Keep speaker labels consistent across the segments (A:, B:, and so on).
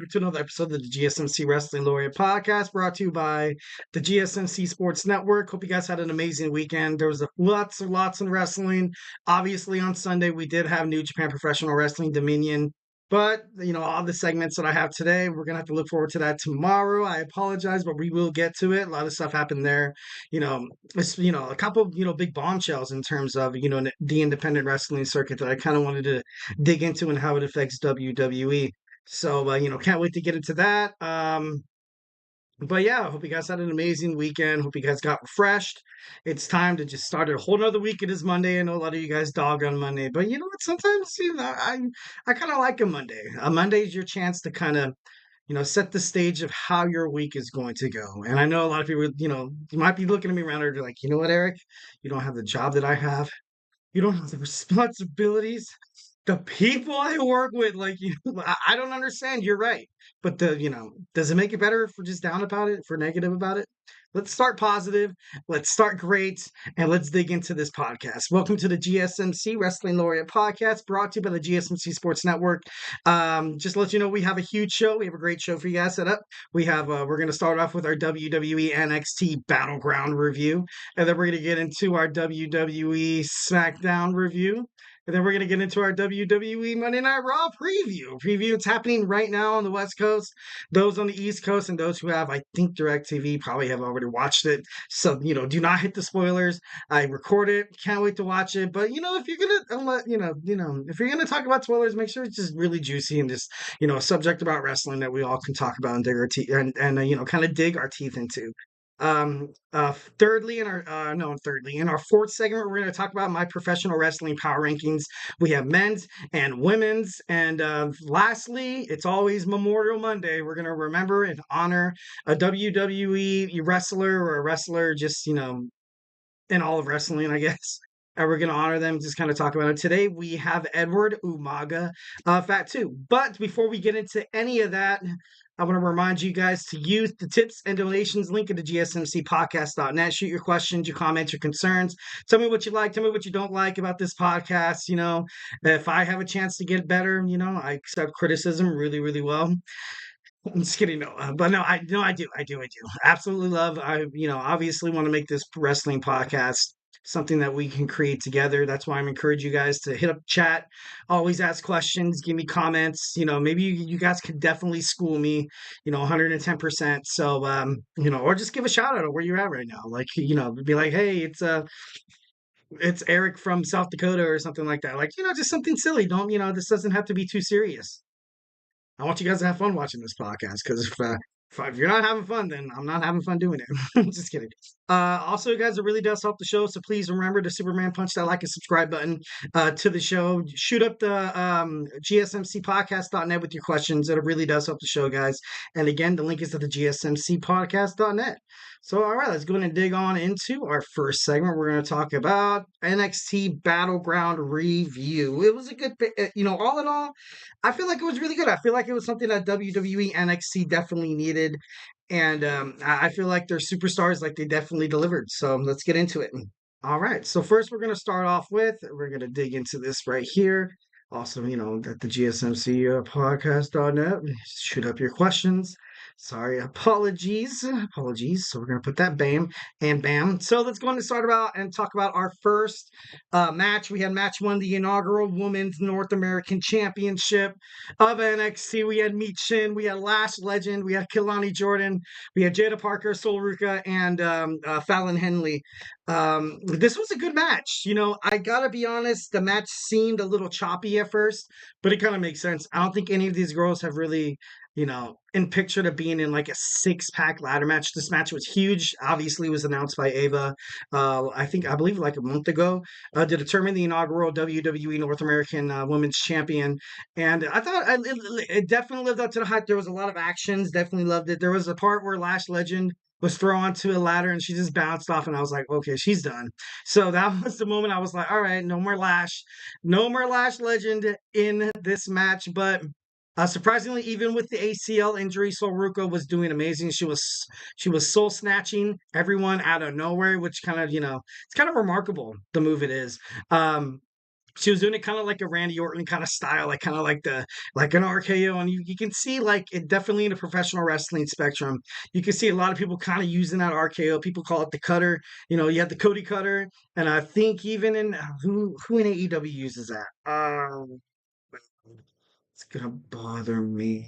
A: welcome to another episode of the GSMC Wrestling Laureate Podcast, brought to you by the GSMC Sports Network. Hope you guys had an amazing weekend. There was lots of wrestling. Obviously, on Sunday, we did have New Japan Professional Wrestling Dominion. But, all the segments that I have today, we're going to have to look forward to that tomorrow. I apologize, but we will get to it. A lot of stuff happened there. A couple, big bombshells in terms of, the independent wrestling circuit that I kind of wanted to dig into and how it affects WWE. So, can't wait to get into that. But yeah, I hope you guys had an amazing weekend. Hope you guys got refreshed. It's time to just start a whole nother week. It is Monday. I know a lot of you guys dog on Monday, but you know what? Sometimes, I kind of like a Monday. A Monday is your chance to kind of, set the stage of how your week is going to go. And I know a lot of people, you might be looking at me around and like, you know what, Eric? You don't have the job that I have. You don't have the responsibilities. The people I work with, I don't understand. You're right. But does it make it better if we're just down about it, if we're negative about it? Let's start positive. Let's start great. And let's dig into this podcast. Welcome to the GSMC Wrestling Laureate Podcast, brought to you by the GSMC Sports Network. Just to let you know, we have a huge show. We have a great show for you guys set up. We're going to start off with our WWE NXT BattleGround review. And then we're going to get into our WWE Smackdown review. And then we're going to get into our WWE Monday Night Raw preview. It's happening right now on the West Coast. Those on the East Coast and those who have, I think, DirecTV probably have already watched it. So, do not hit the spoilers. I record it. Can't wait to watch it. But, if you're going to, if you're going to talk about spoilers, make sure it's just really juicy and just, a subject about wrestling that we all can talk about and dig our teeth and kind of dig our teeth into. Thirdly, in our fourth segment, we're going to talk about my professional wrestling power rankings. We have men's and women's, and lastly, it's always Memorial Monday. We're going to remember and honor a WWE wrestler or a wrestler, just in all of wrestling, I guess. And we're going to honor them, just kind of talk about it. Today, we have Edward Umaga, Fat 2. But before we get into any of that, I want to remind you guys to use the tips and donations link at the GSMCpodcast.net. Shoot your questions, your comments, your concerns. Tell me what you like. Tell me what you don't like about this podcast. If I have a chance to get better, I accept criticism really, really well. I'm just kidding. No, but no, I do. Absolutely love. Obviously want to make this wrestling podcast something that we can create together. That's why I'm encouraging you guys to hit up chat, always ask questions, give me comments. Maybe you guys could definitely school me, 110%. So, or just give a shout out of where you're at right now. Be like, hey, it's Eric from South Dakota or something like that. Just something silly. Don't, this doesn't have to be too serious. I want you guys to have fun watching this podcast because if you're not having fun, then I'm not having fun doing it. Just kidding. Also, you guys, it really does help the show. So please remember to Superman punch that like and subscribe button to the show. Shoot up the GSMCpodcast.net with your questions. It really does help the show, guys. And again, the link is at the GSMCpodcast.net. So, all right, let's go ahead and dig on into our first segment. We're going to talk about NXT BattleGround review. It was a good, all in all, I feel like it was really good. I feel like it was something that WWE NXT definitely needed. And I feel like they're superstars, they definitely delivered. So let's get into it. All right. So first we're going to start off with, we're going to dig into this right here. Also, at the GSMC podcast.net, shoot up your questions. Sorry, apologies. So we're going to put that bam and bam. So let's go on and start about and talk about our first match. We had match one, the inaugural Women's North American Championship of NXT. We had Meet Shin, we had Lash Legend, we had Kelani Jordan, we had Jada Parker, Sol Ruka, and Fallon Henley. This was a good match. I gotta be honest, the match seemed a little choppy at first, but it kind of makes sense. I don't think any of these girls have really in picture to being in a 6-pack ladder match. This match was huge. Obviously, was announced by Ava. I believe a month ago to determine the inaugural WWE North American Women's Champion. And I thought it definitely lived up to the hype. There was a lot of actions. Definitely loved it. There was a part where Lash Legend was thrown onto a ladder and she just bounced off, and I was like, okay, she's done. So that was the moment I was like, all right, no more Lash Legend in this match. But surprisingly, even with the ACL injury, Sol Ruka was doing amazing. She was soul snatching everyone out of nowhere, which kind of, it's kind of remarkable, the move it is. she was doing it kind of like a Randy Orton kind of style, like kind of like an RKO, and you can see like it definitely in the professional wrestling spectrum. You can see a lot of people kind of using that RKO. People call it the cutter. You have the Cody cutter, and I think even in who in AEW uses that. It's gonna bother me.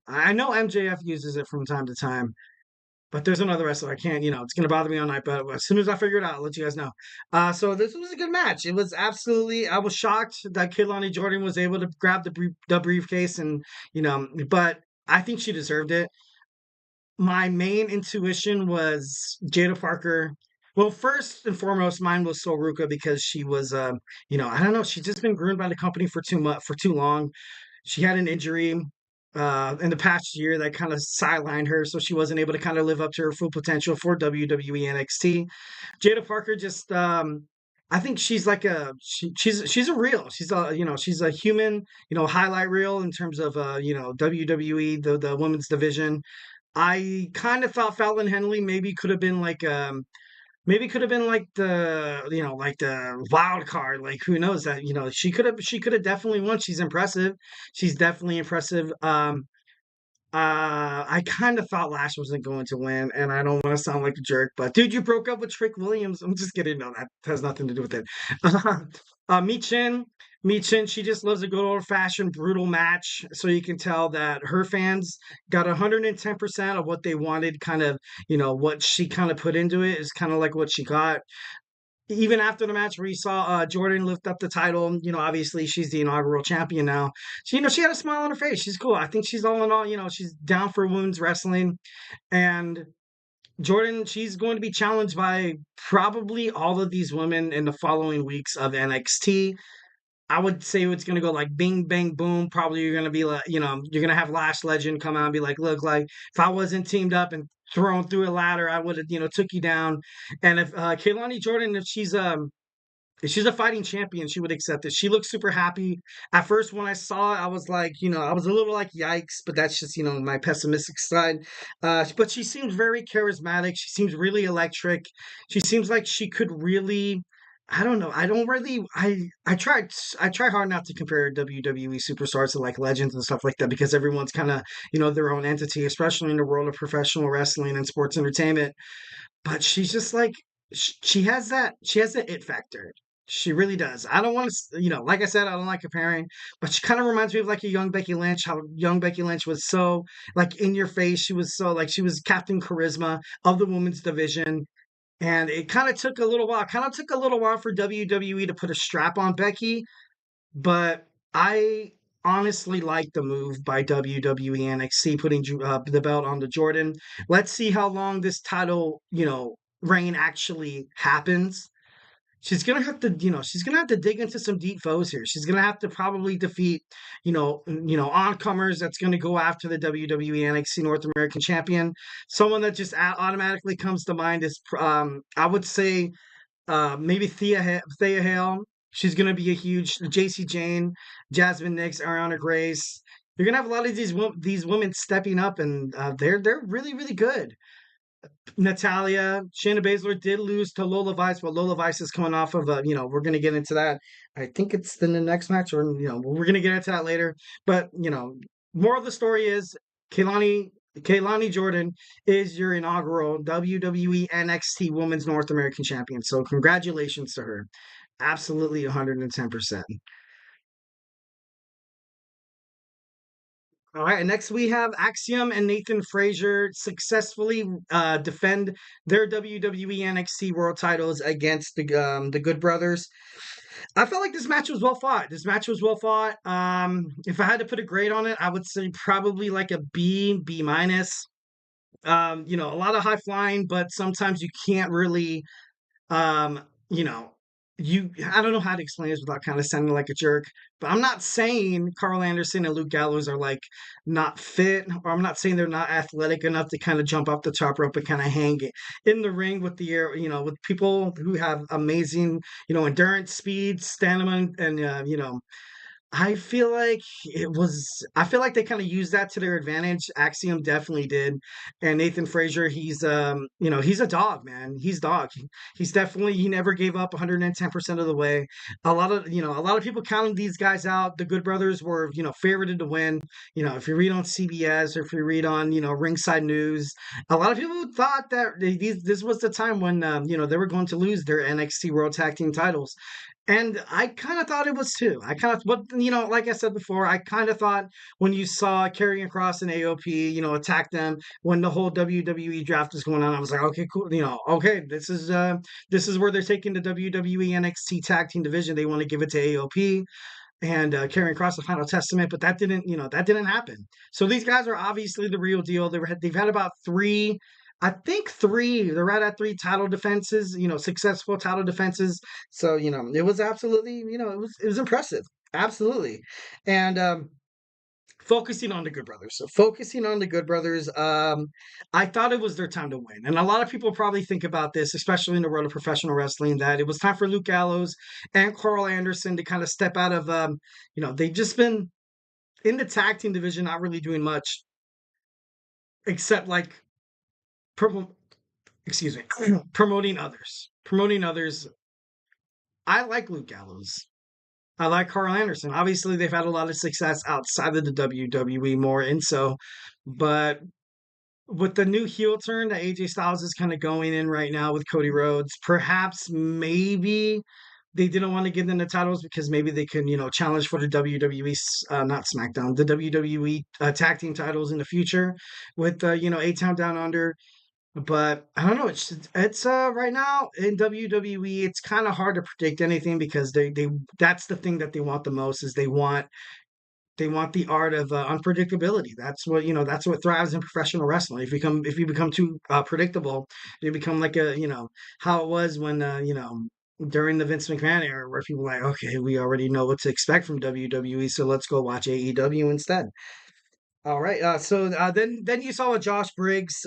A: I know MJF uses it from time to time. But there's another wrestler I can't, it's gonna bother me all night. But as soon as I figure it out, I'll let you guys know. So this was a good match. It was absolutely. I was shocked that Kelani Jordan was able to grab the briefcase, and but I think she deserved it. My main intuition was Jada Parker. Well, first and foremost, mine was Soruka because she was, I don't know, she's just been groomed by the company for too long. She had an injury in the past year that kind of sidelined her, so she wasn't able to kind of live up to her full potential for WWE NXT. Jada Parker just, I think she's like she's a real, she's a human, highlight reel in terms of WWE, the women's division. I kind of thought Fallon Henley maybe could have been like the wild card. Like who knows that she could have definitely won. She's impressive. She's definitely impressive. I kind of thought Lash wasn't going to win, and I don't want to sound like a jerk, but dude, you broke up with Trick Williams. I'm just kidding. No, that has nothing to do with it. Michin, Michin, she just loves a good old fashioned brutal match. So you can tell that her fans got 110% of what they wanted. Kind of, what she kind of put into it is kind of like what she got even after the match where you saw Jordynne lift up the title. Obviously she's the inaugural champion now. She had a smile on her face. She's cool. I think she's all in all, she's down for women's wrestling. And Jordynne, she's going to be challenged by probably all of these women in the following weeks of NXT. I would say it's going to go like bing, bang, boom. Probably you're going to be like, you're going to have Lash Legend come out and be like, look, like if I wasn't teamed up and thrown through a ladder, I would have, took you down. And if Kelani Jordan, if she's a fighting champion, she would accept it. She looks super happy. At first, when I saw it, I was like, I was a little like, yikes, but that's just, my pessimistic side. But she seems very charismatic. She seems really electric. She seems like she could really, I don't know. I don't really, I try hard not to compare WWE superstars to like legends and stuff like that because everyone's kind of, their own entity, especially in the world of professional wrestling and sports entertainment. But she's just like, she has that it factor. She really does. I don't want to, like I said, I don't like comparing, but she kind of reminds me of like a young Becky Lynch, how young Becky Lynch was so like in your face. She was so like, she was Captain Charisma of the women's division. And it kind of took a little while for WWE to put a strap on Becky, but I honestly like the move by WWE NXT putting the belt on the Jordynne. Let's see how long this title, reign actually happens. She's gonna have to dig into some deep foes here. She's gonna have to probably defeat, oncomers that's gonna go after the WWE NXT North American Champion. Someone that just automatically comes to mind is, I would say, maybe Thea Hale. She's gonna be a huge JC Jane, Jasmine Nix, Ariana Grace. You're gonna have a lot of these women stepping up, and they're really really good. Natalia, Shayna Baszler did lose to Lola Vice, but Lola Vice is coming off of we're going to get into that. I think it's in the next match, or, we're going to get into that later. But, more of the story is Kelani Jordan is your inaugural WWE NXT Women's North American Champion. So congratulations to her. Absolutely 110%. All right, and next we have Axiom and Nathan Frazier successfully defend their WWE NXT World Titles against the Good Brothers. I felt like this match was well fought. This match was well fought. If I had to put a grade on it, I would say probably like a B minus. A lot of high flying, but sometimes you can't really um, you know, I don't know how to explain this without kind of sounding like a jerk, but I'm not saying Carl Anderson and Luke Gallows are like not fit, or I'm not saying they're not athletic enough to kind of jump off the top rope and kind of hang it in the ring with the air, with people who have amazing, endurance, speed, stamina, and I feel like I feel like they kind of used that to their advantage. Axiom definitely did. And Nathan Frazier, he's a dog, man. He's dog. He's definitely, he never gave up 110% of the way. A lot of people counting these guys out. The Good Brothers were, favorited to win. If you read on CBS or if you read on, Ringside News, a lot of people thought that this was the time when, they were going to lose their NXT World Tag Team titles. And I kind of thought it was too. I kind of, but like I said before, I kind of thought when you saw Karrion Kross and AOP, attack them when the whole WWE draft was going on, I was like, okay, cool. Okay, this is where they're taking the WWE NXT Tag Team division. They want to give it to AOP and Karrion Kross, the Final Testament, but that didn't happen. So these guys are obviously the real deal. They've had about three. I think three. They're right at three title defenses. Successful title defenses. So it was absolutely. It was impressive. Absolutely, and focusing on the Good Brothers. So focusing on the Good Brothers, I thought it was their time to win. And a lot of people probably think about this, especially in the world of professional wrestling, that it was time for Luke Gallows and Carl Anderson to kind of step out of, they've just been in the tag team division, not really doing much except like, promo- excuse me, promoting others. Promoting others. I like Luke Gallows. I like Carl Anderson. Obviously, they've had a lot of success outside of the WWE more, and so, but with the new heel turn that AJ Styles is kind of going in right now with Cody Rhodes, perhaps maybe they didn't want to give them the titles because maybe they can, challenge for the WWE, not SmackDown, the WWE tag team titles in the future with, A-Town Down Under. But I don't know. It's right now in WWE, it's kind of hard to predict anything because they that's the thing that they want the most is they want the art of unpredictability. That's what thrives in professional wrestling. If you become too predictable, you become like how it was when during the Vince McMahon era, where people were like, okay, we already know what to expect from WWE, so let's go watch AEW instead. All right, then you saw a Josh Briggs.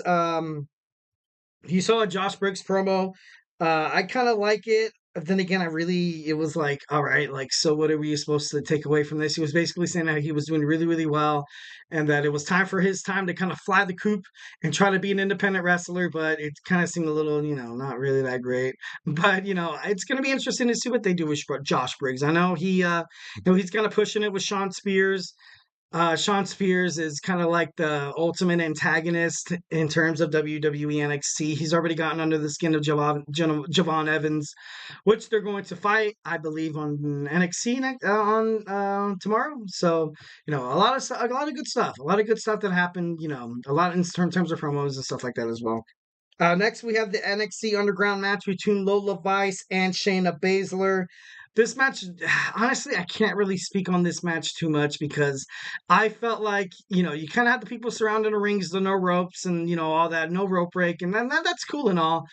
A: You saw a Josh Briggs promo. I kind of like it. But then again, it was like, all right, like, so what are we supposed to take away from this? He was basically saying that he was doing really, really well and that it was time for his time to kind of fly the coop and try to be an independent wrestler. But it kind of seemed a little, not really that great. But, it's going to be interesting to see what they do with Josh Briggs. I know he's kind of pushing it with Sean Spears. Sean Spears is kind of like the ultimate antagonist in terms of WWE NXT. He's already gotten under the skin of Javon Evans, which they're going to fight, I believe, on NXT on tomorrow. So a lot of good stuff, a lot of good stuff that happened. A lot in terms of promos and stuff like that as well. Next, we have the NXT Underground match between Lola Vice and Shayna Baszler. This match, honestly, I can't really speak on this match too much because I felt like, you kind of had the people surrounding the rings, the no ropes and, all that, no rope break, and then that's cool and all.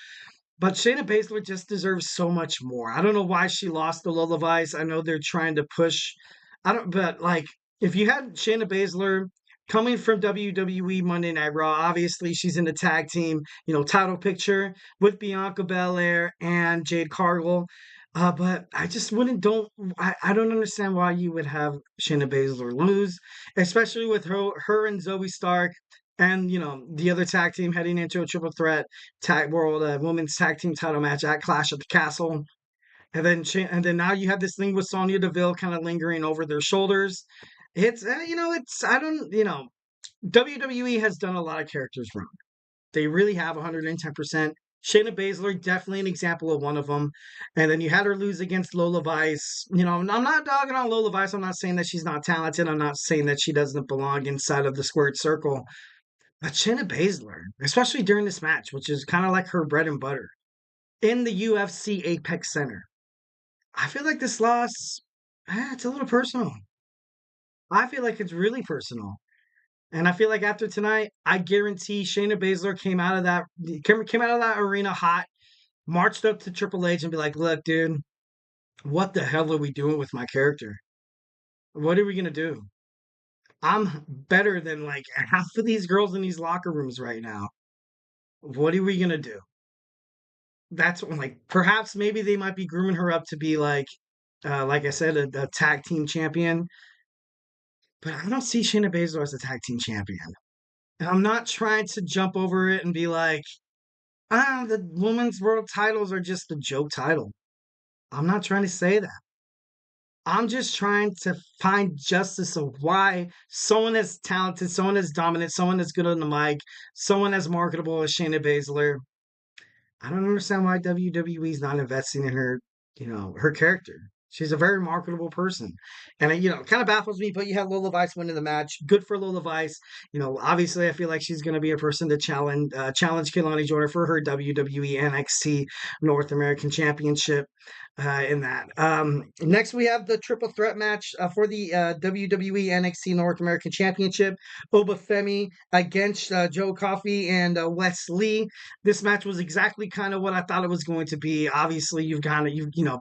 A: But Shayna Baszler just deserves so much more. I don't know why she lost to Lola Vice. I know they're trying to push. But like, if you had Shayna Baszler coming from WWE Monday Night Raw, obviously she's in the tag team, title picture with Bianca Belair and Jade Cargill. But I just I don't understand why you would have Shayna Baszler lose, especially with her and Zoe Stark and the other tag team heading into a triple threat tag world women's tag team title match at Clash at the Castle. And then now you have this thing with Sonya Deville kind of lingering over their shoulders. It's I don't WWE has done a lot of characters wrong. They really have 110%. Shayna Baszler, definitely an example of one of them. And then you had her lose against Lola Vice. I'm not dogging on Lola Vice. I'm not saying that she's not talented. I'm not saying that she doesn't belong inside of the squared circle. But Shayna Baszler, especially during this match, which is kind of like her bread and butter, in the UFC Apex Center, I feel like this loss, it's a little personal. I feel like it's really personal. And I feel like after tonight, I guarantee Shayna Baszler came out of that arena hot, marched up to Triple H and be like, "Look, dude, what the hell are we doing with my character? What are we gonna do? I'm better than like half of these girls in these locker rooms right now. What are we gonna do?" That's when, like, perhaps maybe they might be grooming her up to be like like I said, a tag team champion. But I don't see Shayna Baszler as a tag team champion. And I'm not trying to jump over it and be like, the women's world titles are just a joke title. I'm not trying to say that. I'm just trying to find justice of why someone as talented, someone as dominant, someone as good on the mic, someone as marketable as Shayna Baszler. I don't understand why WWE is not investing in her, her character. She's a very marketable person. And it kind of baffles me, but you had Lola Vice winning the match. Good for Lola Vice. Obviously I feel like she's going to be a person to challenge Kelani Jordan for her WWE NXT North American Championship in that. Next, we have the triple threat match for the WWE NXT North American Championship. Obafemi against Joe Coffey and Wes Lee. This match was exactly kind of what I thought it was going to be. Obviously,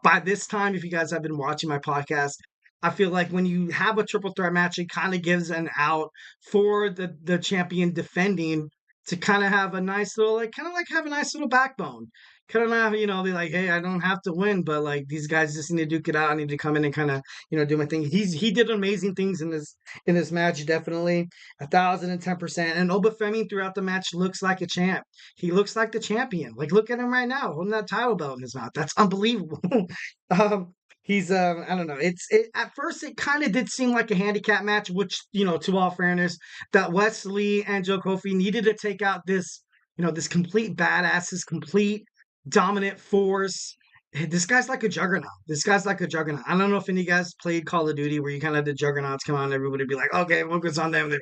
A: by this time, if you guys have been watching my podcast, I feel like when you have a triple threat match, it kind of gives an out for the champion defending to kind of have a nice little, have a nice little backbone. Kind of not, be like, hey, I don't have to win, but like these guys just need to duke it out. I need to come in and kind of, do my thing. He did amazing things in this match, definitely 1,010%. And Obafemi throughout the match looks like a champ. He looks like the champion. Like look at him right now, holding that title belt in his mouth. That's unbelievable. um, He's I don't know. At first it kind of did seem like a handicap match, which to all fairness, that Wes Lee and Joe Kofi needed to take out this complete badass, this complete dominant force. This guy's like a juggernaut. This guy's like a juggernaut. I don't know if any of you guys played Call of Duty where you kind of had the juggernauts come on and everybody would be like, okay, focus on them.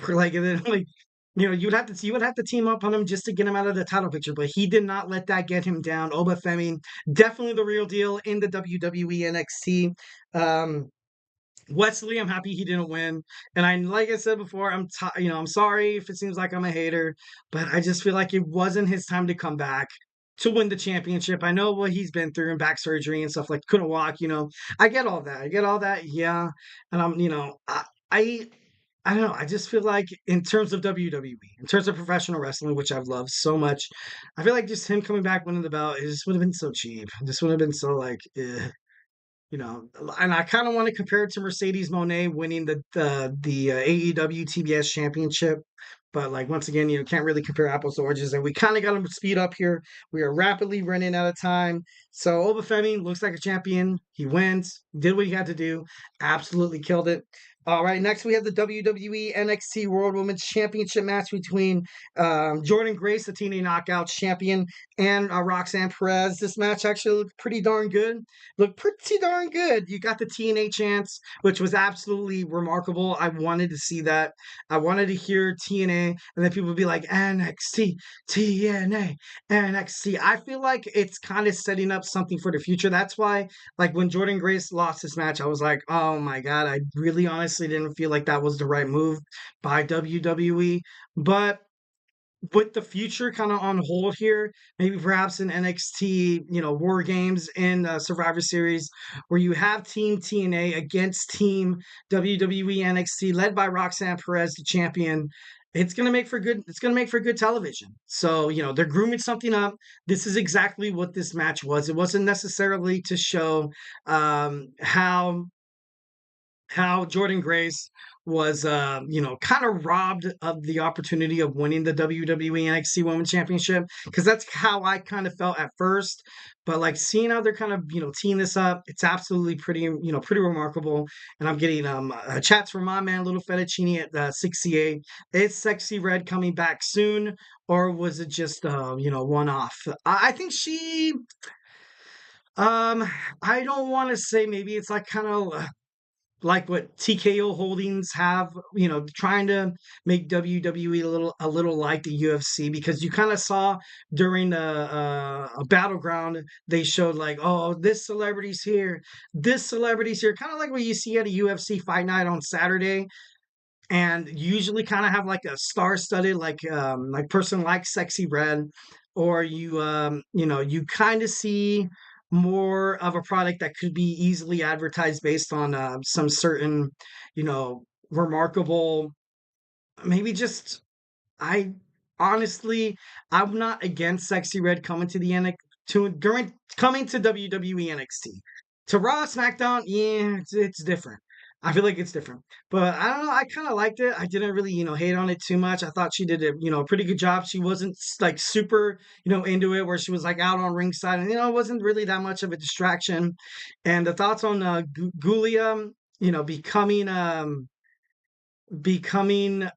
A: Like, and then like, you would have to team up on him just to get him out of the title picture, but he did not let that get him down. Obafemi, definitely the real deal in the WWE NXT. Wesley, I'm happy he didn't win. And like I said before, I'm sorry if it seems like I'm a hater, but I just feel like it wasn't his time to come back to win the championship. I know what he's been through and back surgery and stuff, like couldn't walk. I get all that. I get all that. Yeah, and I I don't know. I just feel like in terms of WWE, in terms of professional wrestling, which I've loved so much, I feel like just him coming back winning the belt, it just would have been so cheap. This would have been so like. You know, and I kind of want to compare it to Mercedes Moné winning the AEW TBS Championship, but like once again, can't really compare apples to oranges, and we kind of got to speed up here. We are rapidly running out of time. So Obafemi looks like a champion. He wins, did what he had to do, absolutely killed it. All right, next we have the WWE NXT World Women's Championship match between Jordynne Grace, the TNA Knockout champion, and Roxanne Perez. This match actually looked pretty darn good. Looked pretty darn good. You got the TNA chants, which was absolutely remarkable. I wanted to see that. I wanted to hear TNA, and then people would be like, NXT, TNA, NXT. I feel like it's kind of setting up something for the future. That's why, like, when Jordynne Grace lost this match, I was like, oh my God, I really honestly didn't feel like that was the right move by WWE. But with the future kind of on hold here, maybe perhaps in NXT, War Games in Survivor Series, where you have Team TNA against Team WWE NXT, led by Roxanne Perez, the champion. It's gonna make for good. It's gonna make for good television. So they're grooming something up. This is exactly what this match was. It wasn't necessarily to show how Jordynne Grace was, kind of robbed of the opportunity of winning the WWE NXT Women's Championship, because that's how I kind of felt at first. But like seeing how they're kind of, teeing this up, it's absolutely pretty remarkable. And I'm getting chats from my man Little Fettuccine at 68. Is Sexy Red coming back soon, or was it just one off? I think she. I don't want to say, maybe it's like kind of like what TKO Holdings have, trying to make WWE a little like the UFC, because you kind of saw during the battleground, they showed like, oh, this celebrity's here, kind of like what you see at a UFC fight night on Saturday. And usually kind of have like a star-studded like person like Sexy Red, or you kind of see more of a product that could be easily advertised based on some certain you know remarkable, maybe just, I honestly, I'm not against Sexy Red coming to the NXT, coming to WWE NXT. To Raw, SmackDown, yeah, it's different. I feel like it's different, but I don't know. I kind of liked it. I didn't really, hate on it too much. I thought she did a pretty good job. She wasn't like super, into it where she was like out on ringside, and it wasn't really that much of a distraction. And the thoughts on Gulia, becoming,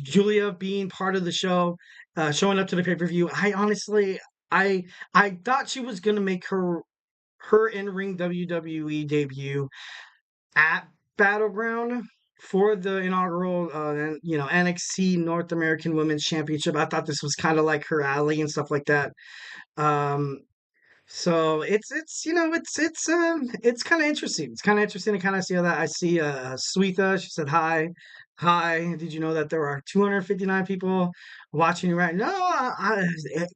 A: Julia being part of the show, showing up to the pay per view. I honestly, I thought she was gonna make her in ring WWE debut at BattleGround for the inaugural, NXT North American Women's Championship. I thought this was kind of like her alley and stuff like that. Um, so it's kind of interesting. It's kind of interesting to kind of see how that. I see Sweetha. She said hi. Hi, did you know that there are 259 people watching you right now?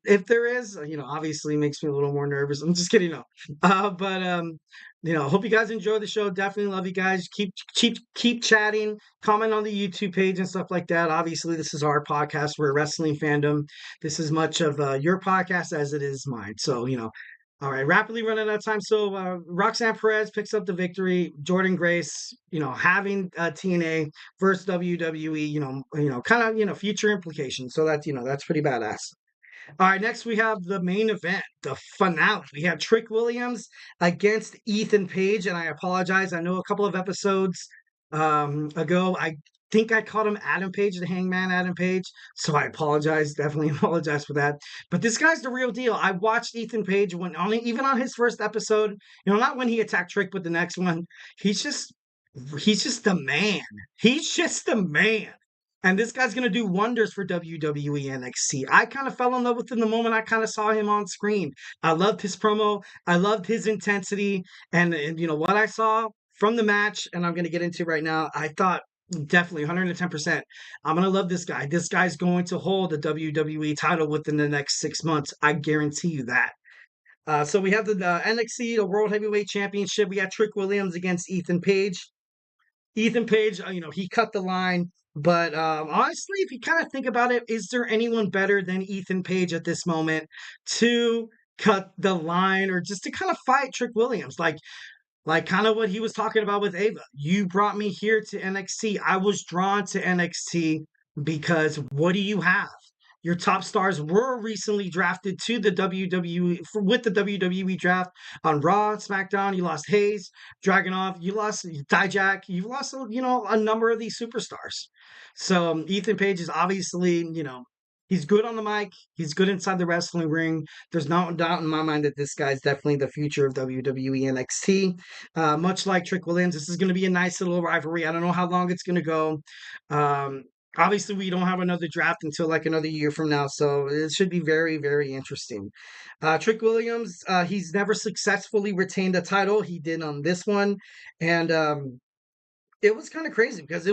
A: If there is, obviously makes me a little more nervous. I'm just kidding, no. But hope you guys enjoy the show. Definitely love you guys. Keep chatting, comment on the YouTube page and stuff like that. Obviously, this is our podcast. We're a wrestling fandom. This is much of your podcast as it is mine. So, all right, rapidly running out of time. So Roxanne Perez picks up the victory. Jordynne Grace, having TNA versus WWE, kind of, future implications. So that's pretty badass. All right, next we have the main event, the finale. We have Trick Williams against Ethan Page, and I apologize. I know a couple of episodes ago, I think I called him Adam Page, the Hangman Adam Page. So I apologize. Definitely apologize for that. But this guy's the real deal. I watched Ethan Page even on his first episode, not when he attacked Trick, but the next one. He's just the man. He's just the man. And this guy's going to do wonders for WWE NXT. I kind of fell in love with him the moment I kind of saw him on screen. I loved his promo. I loved his intensity. And what I saw from the match, and I'm going to get into right now, I thought, definitely 110%. I'm going to love this guy. This guy's going to hold the WWE title within the next 6 months. I guarantee you that. So we have the NXT, the World Heavyweight Championship. We got Trick Williams against Ethan Page. Ethan Page, he cut the line. But honestly, if you kind of think about it, is there anyone better than Ethan Page at this moment to cut the line or just to kind of fight Trick Williams? Like kind of what he was talking about with Ava. You brought me here to NXT. I was drawn to NXT because what do you have? Your top stars were recently drafted to the WWE with the WWE draft on Raw, SmackDown. You lost Hayes, Dragunov. You lost Dijak. You've lost, a number of these superstars. So Ethan Page is obviously, he's good on the mic. He's good inside the wrestling ring. There's no doubt in my mind that this guy's definitely the future of WWE NXT. Much like Trick Williams, this is going to be a nice little rivalry. I don't know how long it's going to go. Obviously, we don't have another draft until like another year from now, so it should be very, very interesting. Trick Williams, he's never successfully retained a title. He did on this one, and it was kind of crazy because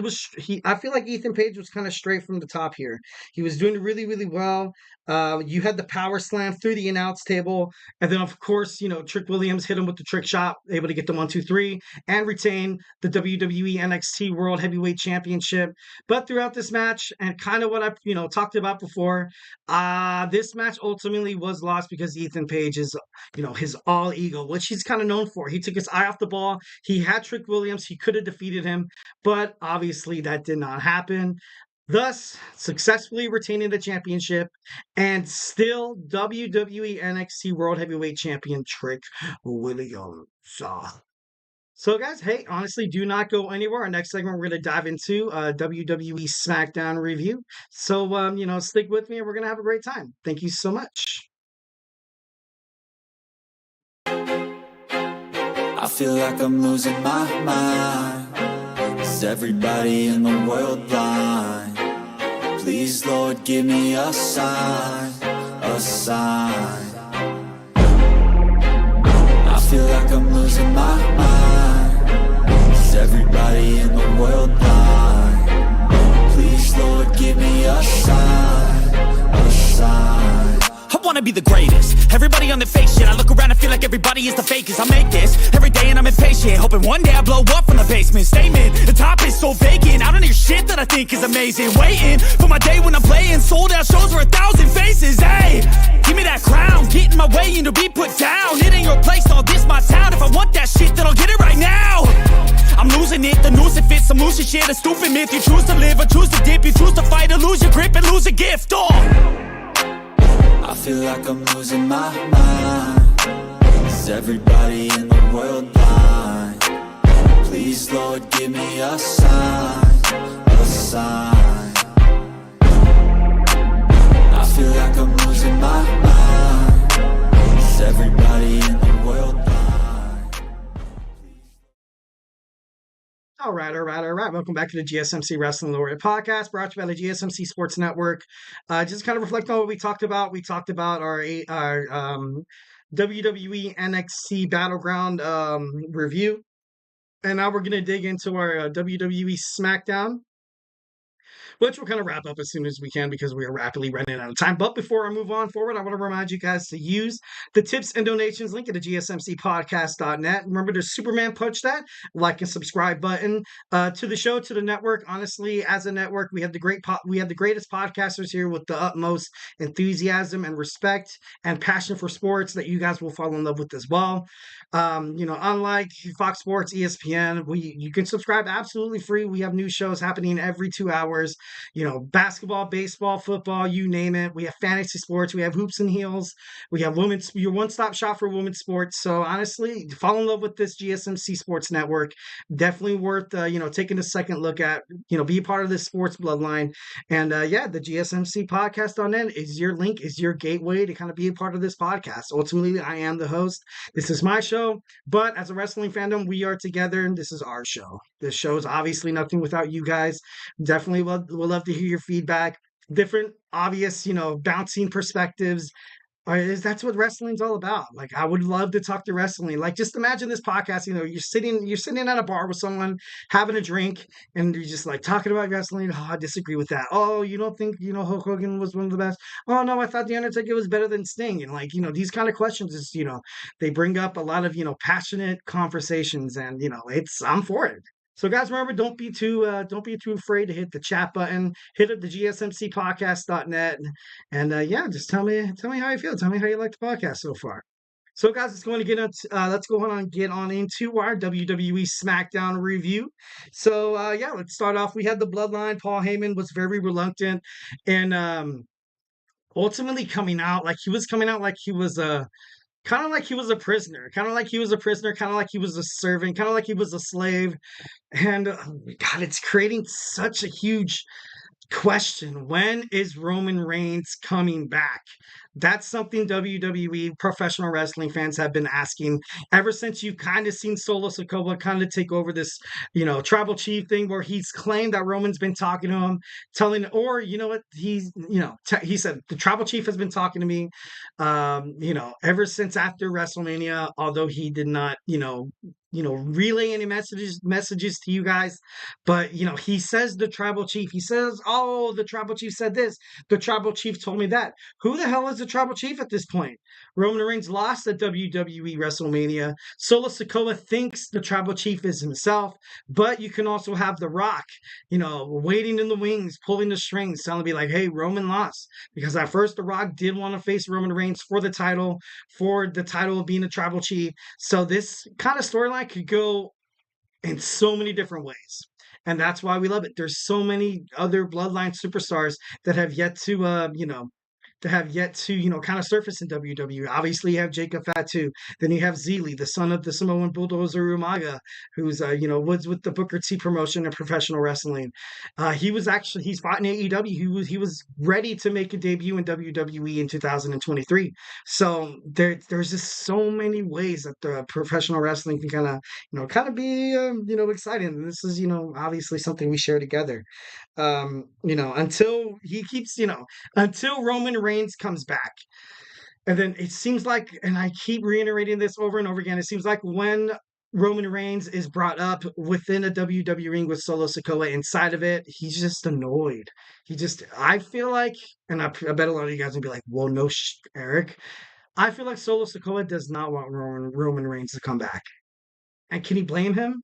A: I feel like Ethan Page was kind of straight from the top here. He was doing really, really well. You had the power slam through the announce table. And then, of course, Trick Williams hit him with the trick shot, able to get the 1, 2, 3 and retain the WWE NXT World Heavyweight Championship. But throughout this match, and kind of what I, talked about before, this match ultimately was lost because Ethan Page is, his all ego, which he's kind of known for. He took his eye off the ball. He had Trick Williams. He could have defeated him, but obviously that did not happen. Thus, successfully retaining the championship and still WWE NXT World Heavyweight Champion Trick Williams. So, guys, hey, honestly, do not go anywhere. Our next segment, we're going to dive into WWE Smackdown review. So, stick with me and we're going to have a great time. Thank you so much.
B: I feel like I'm losing my mind. Is everybody in the world blind? Please, Lord, give me a sign, a sign. I feel like I'm losing my mind. Is everybody in the world blind? Please, Lord, give me a sign, a sign.
C: I wanna be the greatest. Everybody on the fake shit. I look around and feel like everybody is the fakest. I make this every day and I'm impatient, hoping one day I blow up from the basement. Statement, the top is so vacant. I don't hear shit that I think is amazing. Waiting for my day when I'm playing sold out shows for 1,000 faces. Hey, give me that crown, get in my way and to be put down. It ain't your place, all this my town. If I want that shit, shit, a stupid myth. You choose to live or choose to dip. You choose to fight or lose your grip and lose a gift.
B: I feel like I'm losing my mind. Is everybody in the world blind? Please, Lord, give me a sign, a sign. I feel like I'm losing my mind. Is everybody in the world blind?
A: All right. Welcome back to the GSMC Wrestling Laureate Podcast, brought to you by the GSMC Sports Network. Just kind of reflect on what we talked about. We talked about our WWE NXT BattleGround review, and now we're going to dig into our WWE Smackdown, which we'll kind of wrap up as soon as we can because we are rapidly running out of time. But before I move on forward, I want to remind you guys to use the tips and donations link at the GSMCpodcast.net. Remember to Superman punch that like and subscribe button to the show, to the network. Honestly, as a network, we have the greatest podcasters here with the utmost enthusiasm and respect and passion for sports that you guys will fall in love with as well. Unlike Fox Sports, ESPN, you can subscribe absolutely free. We have new shows happening every 2 hours. Basketball, baseball, football, you name it. We have fantasy sports. We have hoops and heels. We have your one-stop shop for women's sports. So honestly, fall in love with this GSMC Sports Network. Definitely worth, taking a second look at, be a part of this sports bloodline. And the GSMC podcast.net is your link, is your gateway to kind of be a part of this podcast. Ultimately, I am the host. This is my show, but as a wrestling fandom, we are together and this is our show. This show is obviously nothing without you guys. Definitely would love to hear your feedback. Different, obvious, bouncing perspectives. That's what wrestling's all about. Like, I would love to talk to wrestling. Like, just imagine this podcast. You're sitting at a bar with someone, having a drink, and you're just like talking about wrestling. Oh, I disagree with that. Oh, you don't think Hulk Hogan was one of the best? Oh no, I thought the Undertaker was better than Sting. And these kind of questions is they bring up a lot of passionate conversations, and I'm for it. So guys, remember, don't be too afraid to hit the chat button, hit up the GSMCpodcast.net, and just tell me how you feel. Tell me how you like the podcast so far. So guys, let's go on and get on into our WWE Smackdown review. So let's start off. We had the Bloodline. Paul Heyman was very reluctant, and ultimately coming out like he was a kind of like he was a prisoner, kind of like he was a servant, kind of like he was a slave. And God, it's creating such a huge question. When is Roman Reigns coming back? That's something WWE professional wrestling fans have been asking ever since you've kind of seen Solo Sikoa kind of take over this, tribal chief thing where he's claimed that Roman's been talking to him, he said the tribal chief has been talking to me, ever since after WrestleMania, although he did not, relay any messages to you guys. But, he says the tribal chief, he says, oh, the tribal chief said this. The tribal chief told me that. Who the hell is the tribal chief at this point? Roman Reigns lost at WWE WrestleMania. Solo Sikoa thinks the tribal chief is himself, but you can also have The Rock, waiting in the wings, pulling the strings, telling me like, hey, Roman lost. Because at first The Rock did want to face Roman Reigns for the title of being a tribal chief. So this kind of storyline could go in so many different ways. And that's why we love it. There's so many other Bloodline superstars that have yet to, kind of surface in WWE. Obviously, you have Jacob Fatu. Then you have Zeely, the son of the Samoan bulldozer Umaga, who's, was with the Booker T promotion and professional wrestling. He's fought in AEW. He was ready to make a debut in WWE in 2023. So there's just so many ways that the professional wrestling can kind of be, exciting. And this is, obviously something we share together. Until Roman Reigns comes back. And then it seems like, and I keep reiterating this over and over again, it seems like when Roman Reigns is brought up within a WWE ring with Solo Sikoa inside of it, he's just annoyed. I feel like, and I bet a lot of you guys will be like, well, no, Eric. I feel like Solo Sikoa does not want Roman Reigns to come back. And can you blame him?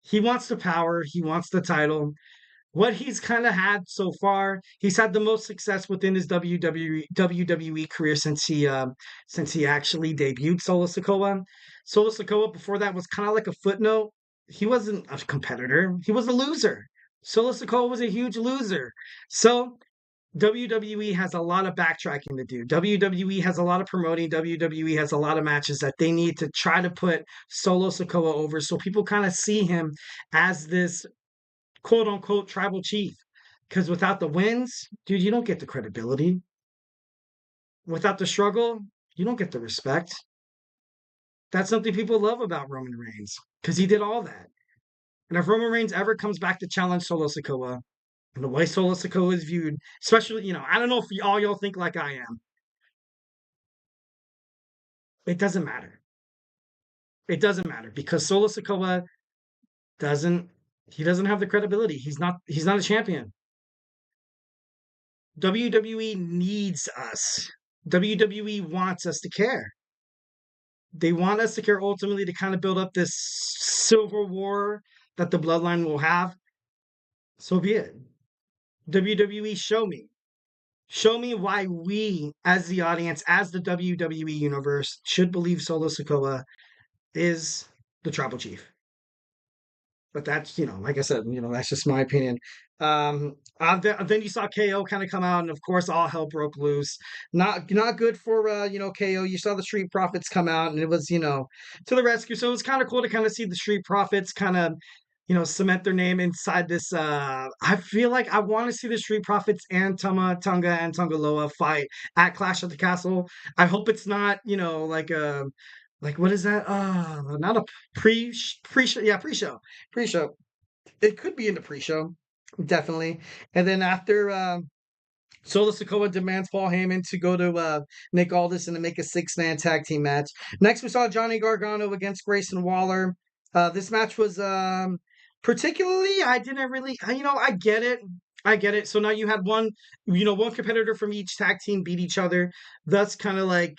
A: He wants the power. He wants the title. What he's kind of had so far, he's had the most success within his WWE career since he actually debuted Solo Sikoa. Solo Sikoa before that was kind of like a footnote. He wasn't a competitor. He was a loser. Solo Sikoa was a huge loser. So WWE has a lot of backtracking to do. WWE has a lot of promoting. WWE has a lot of matches that they need to try to put Solo Sikoa over so people kind of see him as this quote unquote tribal chief. Because without the wins, dude, you don't get the credibility. Without the struggle, you don't get the respect. That's something people love about Roman Reigns because he did all that. And if Roman Reigns ever comes back to challenge Solo Sikoa, and the way Solo Sikoa is viewed, especially, I don't know if all y'all think like I am. It doesn't matter. It doesn't matter because Solo Sikoa doesn't he doesn't have the credibility. He's not a champion. WWE needs us. WWE wants us to care. They want us to care ultimately to kind of build up this civil war that the bloodline will have. So be it. WWE, show me. Show me why we, as the audience, as the WWE universe, should believe Solo Sikoa is the tribal chief. But that's, like I said, that's just my opinion. Then you saw KO kind of come out, and of course, all hell broke loose. Not good for KO. You saw the Street Profits come out, and it was to the rescue. So it was kind of cool to kind of see the Street Profits kind of cement their name inside this. I feel like I want to see the Street Profits and Tonga and Tongaloa fight at Clash at the Castle. I hope it's not like what is that? Not a pre-show. Yeah, pre-show. It could be in the pre-show, definitely. And then after Solo Sikoa demands Paul Heyman to go to Nick Aldis and to make a 6-man tag team match. Next, we saw Johnny Gargano against Grayson Waller. This match was particularly, I didn't really, I get it. I get it. So now you had one competitor from each tag team beat each other. Thus kind of like,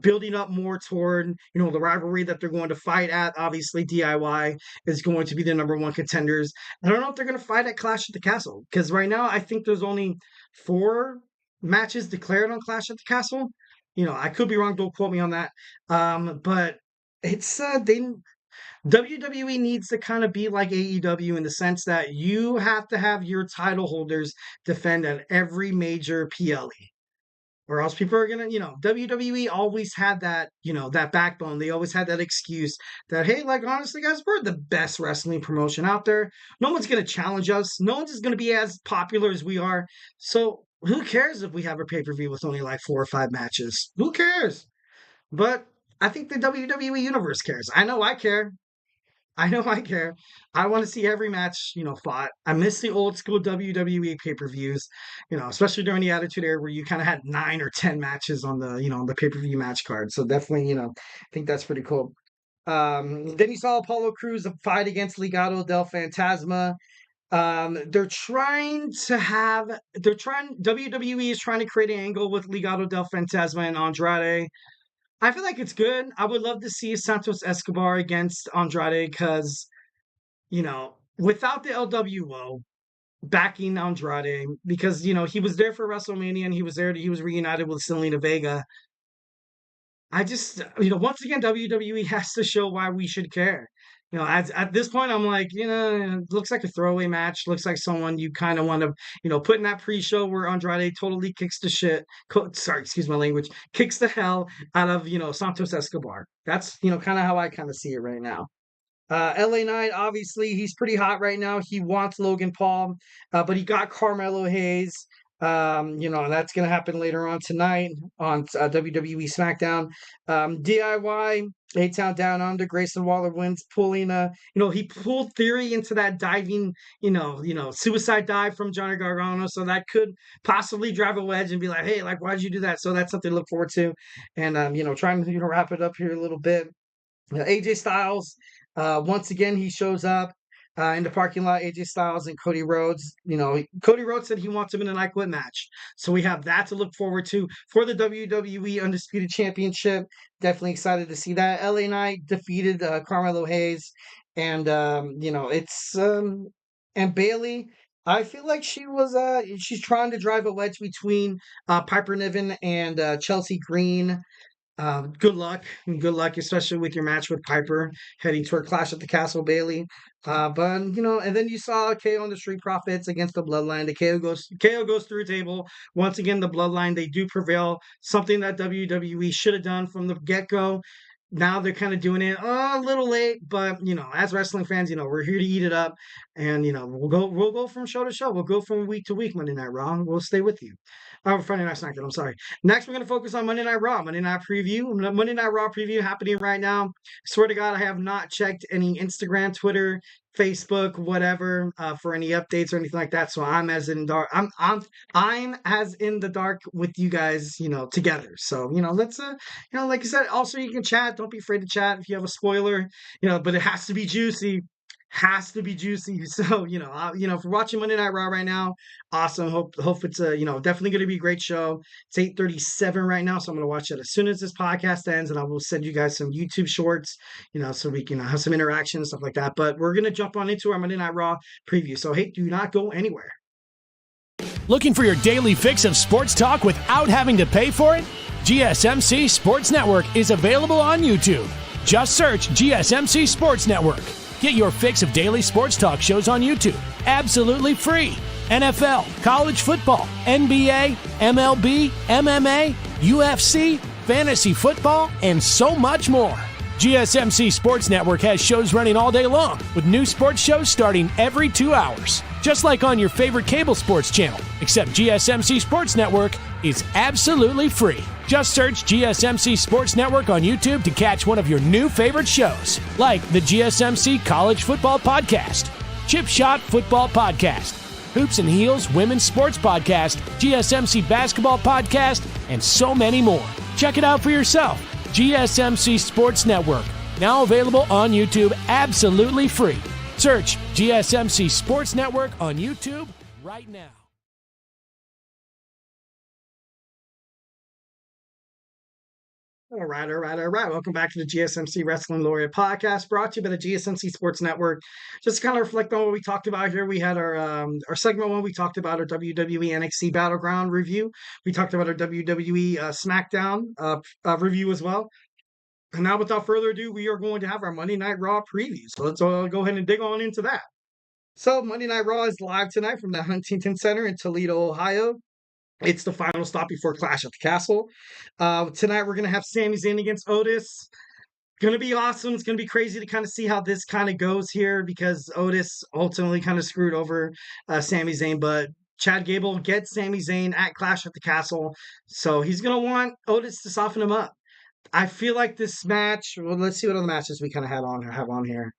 A: building up more toward, the rivalry that they're going to fight at. Obviously, DIY is going to be the number one contenders. I don't know if they're going to fight at Clash at the Castle because right now I think there's only 4 matches declared on Clash at the Castle. I could be wrong. Don't quote me on that. But it's WWE needs to kind of be like AEW in the sense that you have to have your title holders defend at every major PLE. Or else people are gonna, WWE always had that, that backbone. They always had that excuse that, hey, like honestly, guys, we're the best wrestling promotion out there. No one's gonna challenge us. No one's gonna be as popular as we are. So who cares if we have a pay-per-view with only like 4 or 5 matches? Who cares? But I think the WWE universe cares. I know I care. I know I care. I want to see every match, fought. I miss the old school WWE pay-per-views, especially during the Attitude Era where you kind of had 9 or 10 matches on the, on the pay-per-view match card. So definitely, I think that's pretty cool. Then you saw Apollo Crews fight against Legado del Fantasma. WWE is trying to create an angle with Legado del Fantasma and Andrade. I feel like it's good. I would love to see Santos Escobar against Andrade because, without the LWO backing Andrade, because, he was there for WrestleMania and he was reunited with Selena Vega. I just, once again, WWE has to show why we should care. At this point, I'm like, it looks like a throwaway match. Looks like someone you kind of want to, put in that pre-show where Andrade totally kicks the shit. Sorry, excuse my language. Kicks the hell out of, Santos Escobar. That's, kind of how I kind of see it right now. LA Knight, obviously, he's pretty hot right now. He wants Logan Paul, but he got Carmelo Hayes. That's going to happen later on tonight on WWE Smackdown. DIY, A-Town Down Under, Grayson Waller wins, pulling he pulled Theory into that diving, suicide dive from Johnny Gargano. So that could possibly drive a wedge and be like, hey, like, why'd you do that? So that's something to look forward to. And, trying to, wrap it up here a little bit. AJ Styles, once again, he shows up in the parking lot. AJ Styles and Cody Rhodes. Cody Rhodes said he wants him in an I Quit match. So we have that to look forward to for the WWE Undisputed Championship. Definitely excited to see that. LA Knight defeated Carmelo Hayes. And, and Bayley. I feel like she's trying to drive a wedge between Piper Niven and Chelsea Green. Good luck, and good luck, especially with your match with Piper heading toward Clash at the Castle, Bailey. But and then you saw KO on the Street Profits against the Bloodline. The KO goes through a table. Once again, the Bloodline, they do prevail. Something that WWE should have done from the get go. Now they're kind of doing it a little late, but as wrestling fans, we're here to eat it up, and we'll go from show to show. We'll go from week to week. Monday Night Raw. We'll stay with you. Oh, Friday Night SmackDown. I'm sorry. Next, we're going to focus on Monday Night Raw. Monday Night Raw preview happening right now. Swear to God, I have not checked any Instagram, Twitter, Facebook, whatever, for any updates or anything like that. So I'm as in dark. I'm as in the dark with you guys, together. So let's like I said, also you can chat. Don't be afraid to chat if you have a spoiler, but it has to be juicy. Has to be juicy. So if we're watching Monday Night Raw right now, awesome. Hope it's definitely going to be a great show. It's 8:37 right now, so I'm going to watch it as soon as this podcast ends, and I will send you guys some YouTube shorts, so we can have some interaction and stuff like that. But we're going to jump on into our Monday Night Raw preview. So hey, do not go anywhere.
D: Looking for your daily fix of sports talk without having to pay for it? GSMC Sports Network is available on YouTube. Just search GSMC Sports Network. Get your fix of daily sports talk shows on YouTube, absolutely free. NFL, college football, NBA, MLB, MMA, UFC, fantasy football, and so much more. GSMC Sports Network has shows running all day long, with new sports shows starting every 2 hours. Just like on your favorite cable sports channel, except GSMC Sports Network is absolutely free. Just search GSMC Sports Network on YouTube to catch one of your new favorite shows, like the GSMC College Football Podcast, Chip Shot Football Podcast, Hoops and Heels Women's Sports Podcast, GSMC Basketball Podcast, and so many more. Check it out for yourself. GSMC Sports Network, now available on YouTube absolutely free. Search GSMC Sports Network on YouTube right now.
A: All right. Welcome back to the GSMC Wrestling Laureate Podcast, brought to you by the GSMC Sports Network. Just to kind of reflect on what we talked about here, we had our segment one. We talked about our WWE NXT BattleGround review. We talked about our WWE Smackdown review as well. And now, without further ado, we are going to have our Monday Night Raw preview. So let's go ahead and dig on into that. So Monday Night Raw is live tonight from the Huntington Center in Toledo, Ohio. It's the final stop before Clash at the Castle. Tonight, we're going to have Sami Zayn against Otis. Going to be awesome. It's going to be crazy to kind of see how this kind of goes here, because Otis ultimately kind of screwed over Sami Zayn. But Chad Gable gets Sami Zayn at Clash at the Castle. So he's going to want Otis to soften him up. I feel like this match, well, let's see what other matches we kind of have on here.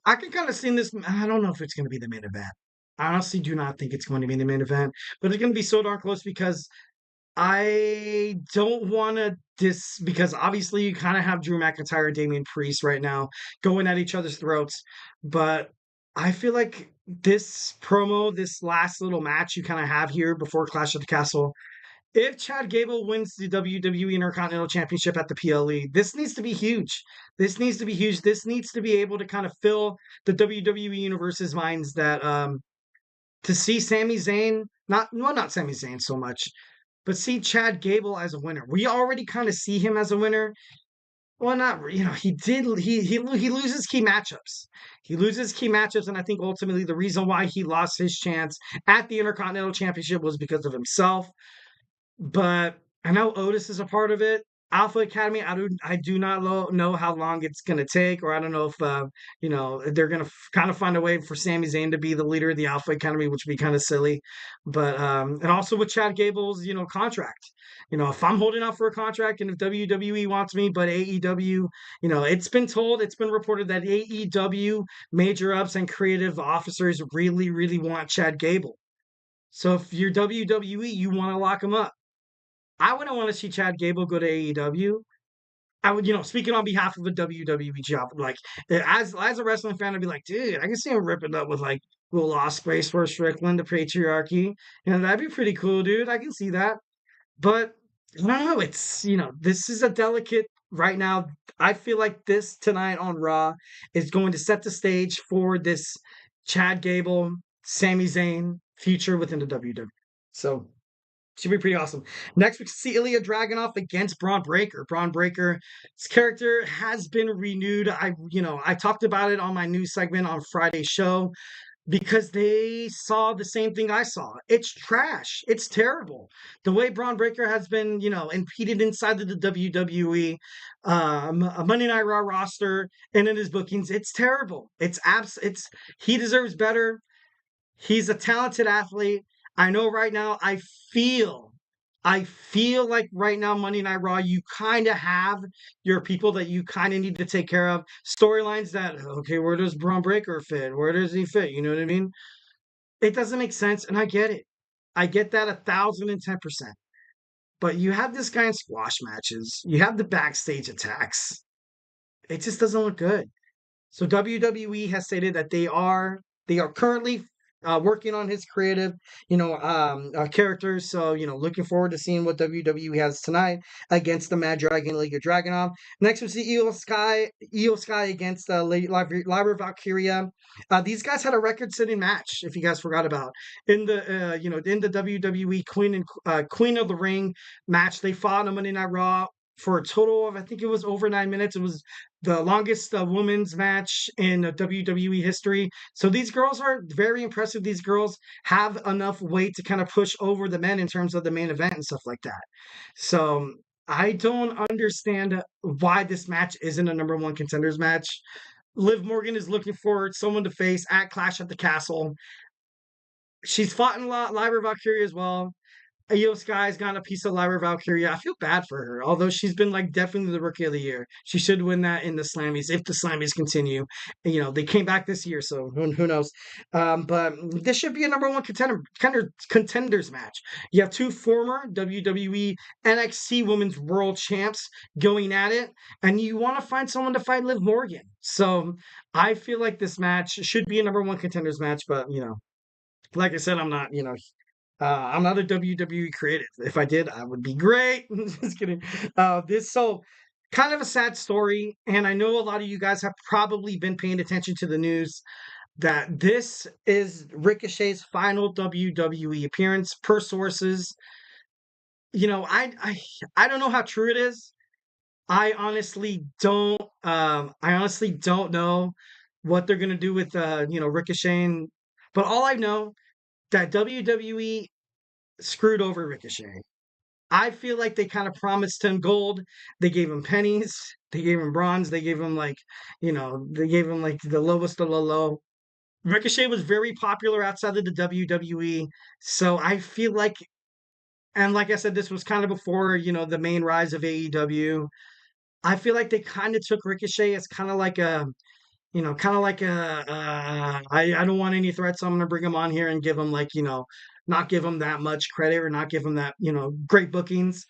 A: I can kind of see this. I don't know if it's going to be the main event. I honestly do not think it's going to be the main event, but it's going to be so darn close, because I don't want to because obviously you kind of have Drew McIntyre and Damian Priest right now going at each other's throats. But I feel like this last little match you kind of have here before Clash of the Castle, if Chad Gable wins the WWE Intercontinental Championship at the PLE, this needs to be huge. This needs to be able to kind of fill the WWE Universe's minds that to see Sami Zayn, not Sami Zayn so much, but see Chad Gable as a winner. We already kind of see him as a winner. Well, not, he loses key matchups. He loses key matchups, and I think ultimately the reason why he lost his chance at the Intercontinental Championship was because of himself. But I know Otis is a part of it. Alpha Academy, I do not know how long it's going to take, or I don't know if they're going to kind of find a way for Sami Zayn to be the leader of the Alpha Academy, which would be kind of silly. But and also with Chad Gable's contract, if I'm holding out for a contract and if WWE wants me, but AEW, it's been reported that AEW major ups and creative officers really, really want Chad Gable. So if you're WWE, you want to lock him up. I wouldn't want to see Chad Gable go to AEW. I would, speaking on behalf of a WWE job, like as a wrestling fan, I'd be like, dude, I can see him ripping up with like Will Ospreay, Swerve Strickland, the Patriarchy. That'd be pretty cool, dude. I can see that. But I don't know. It's, this is a delicate right now. I feel like this tonight on Raw is going to set the stage for this Chad Gable, Sami Zayn future within the WWE. So Should be pretty awesome. Next, we see Ilja Dragunov against Braun Breaker. Braun Breaker's character has been renewed. I talked about it on my news segment on Friday's show because they saw the same thing I saw. It's trash. It's terrible. The way Braun Breaker has been, impeded inside of the WWE, a Monday Night Raw roster, and in his bookings, it's terrible. He deserves better. He's a talented athlete. I know right now feel I feel like right now Monday Night Raw, you kind of have your people that you kind of need to take care of. Storylines that, okay, where does Braun Breaker fit? Where does he fit? You know what I mean? It doesn't make sense, and I get it. I get that 1,010%. But you have this guy in squash matches. You have the backstage attacks. It just doesn't look good. So WWE has stated that they are currently working on his creative, characters. So, looking forward to seeing what WWE has tonight against the Mad Dragon, Ilja Dragunov. Next, we see Iyo Sky against Lyra Valkyria. These guys had a record-setting match, if you guys forgot about, in the WWE Queen of the Ring match. They fought on Monday Night Raw for a total of, I think it was over 9 minutes. It was the longest women's match in WWE history. So these girls are very impressive. These girls have enough weight to kind of push over the men in terms of the main event and stuff like that. So I don't understand why this match isn't a number one contenders match. Liv Morgan is looking for someone to face at Clash at the Castle. She's fought in Lyra Valkyria as well. Iyo Sky's gotten a piece of Lyra Valkyria. I feel bad for her, although she's been definitely the rookie of the year. She should win that in the Slammies if the Slammies continue. They came back this year, so who knows? But this should be a number one contenders match. You have two former WWE NXT Women's World Champs going at it, and you want to find someone to fight Liv Morgan. So I feel like this match should be a number one contenders match, but like I said, I'm not a WWE creative. If I did, I would be great. Just kidding. So kind of a sad story, and I know a lot of you guys have probably been paying attention to the news that this is Ricochet's final WWE appearance per sources. I don't know how true it is. I honestly don't know what they're gonna do with Ricochet, but all I know that WWE screwed over Ricochet. I feel like they kind of promised him gold. They gave him pennies. They gave him bronze. They gave him they gave him the lowest of the low. Ricochet was very popular outside of the WWE. So I feel like, and like I said, this was kind of before, the main rise of AEW. I feel like they kind of took Ricochet as kind of like I don't want any threats, so I'm going to bring him on here and give him not give him that much credit or not give him that, great bookings.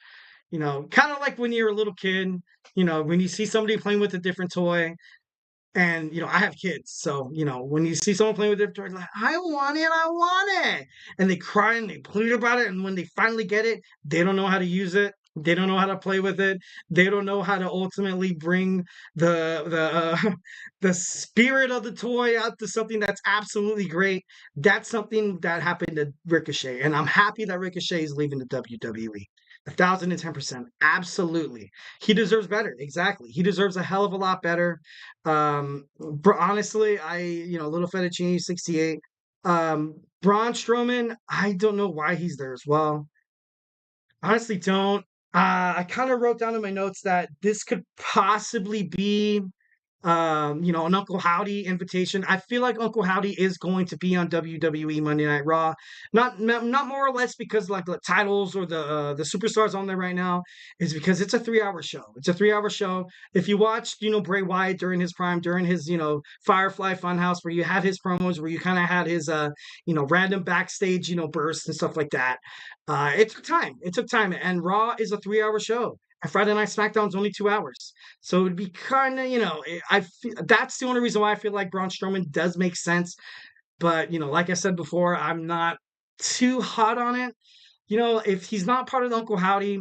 A: Kind of like when you're a little kid, when you see somebody playing with a different toy. And, I have kids. So, when you see someone playing with a different toy, like, I want it. And they cry and they plead about it. And when they finally get it, they don't know how to use it. They don't know how to play with it. They don't know how to ultimately bring the spirit of the toy out to something that's absolutely great. That's something that happened to Ricochet, and I'm happy that Ricochet is leaving the WWE. 1,010%, absolutely. He deserves better. Exactly, he deserves a hell of a lot better. Honestly, little fettuccine 68. Braun Strowman, I don't know why he's there as well. Honestly, don't. I kind of wrote down in my notes that this could possibly be, an Uncle Howdy invitation. I feel like Uncle Howdy is going to be on WWE Monday Night Raw, not more or less because the titles or the superstars on there right now, is because it's a 3-hour show. It's a 3-hour show. If you watched, Bray Wyatt during his prime, during his, Firefly Funhouse, where you had his promos, where you kind of had his, random backstage, bursts and stuff like that. It took time. And Raw is a 3-hour show. And Friday Night SmackDown's only 2 hours. So it'd be kind of, that's the only reason why I feel like Braun Strowman does make sense. But, like I said before, I'm not too hot on it. If he's not part of Uncle Howdy,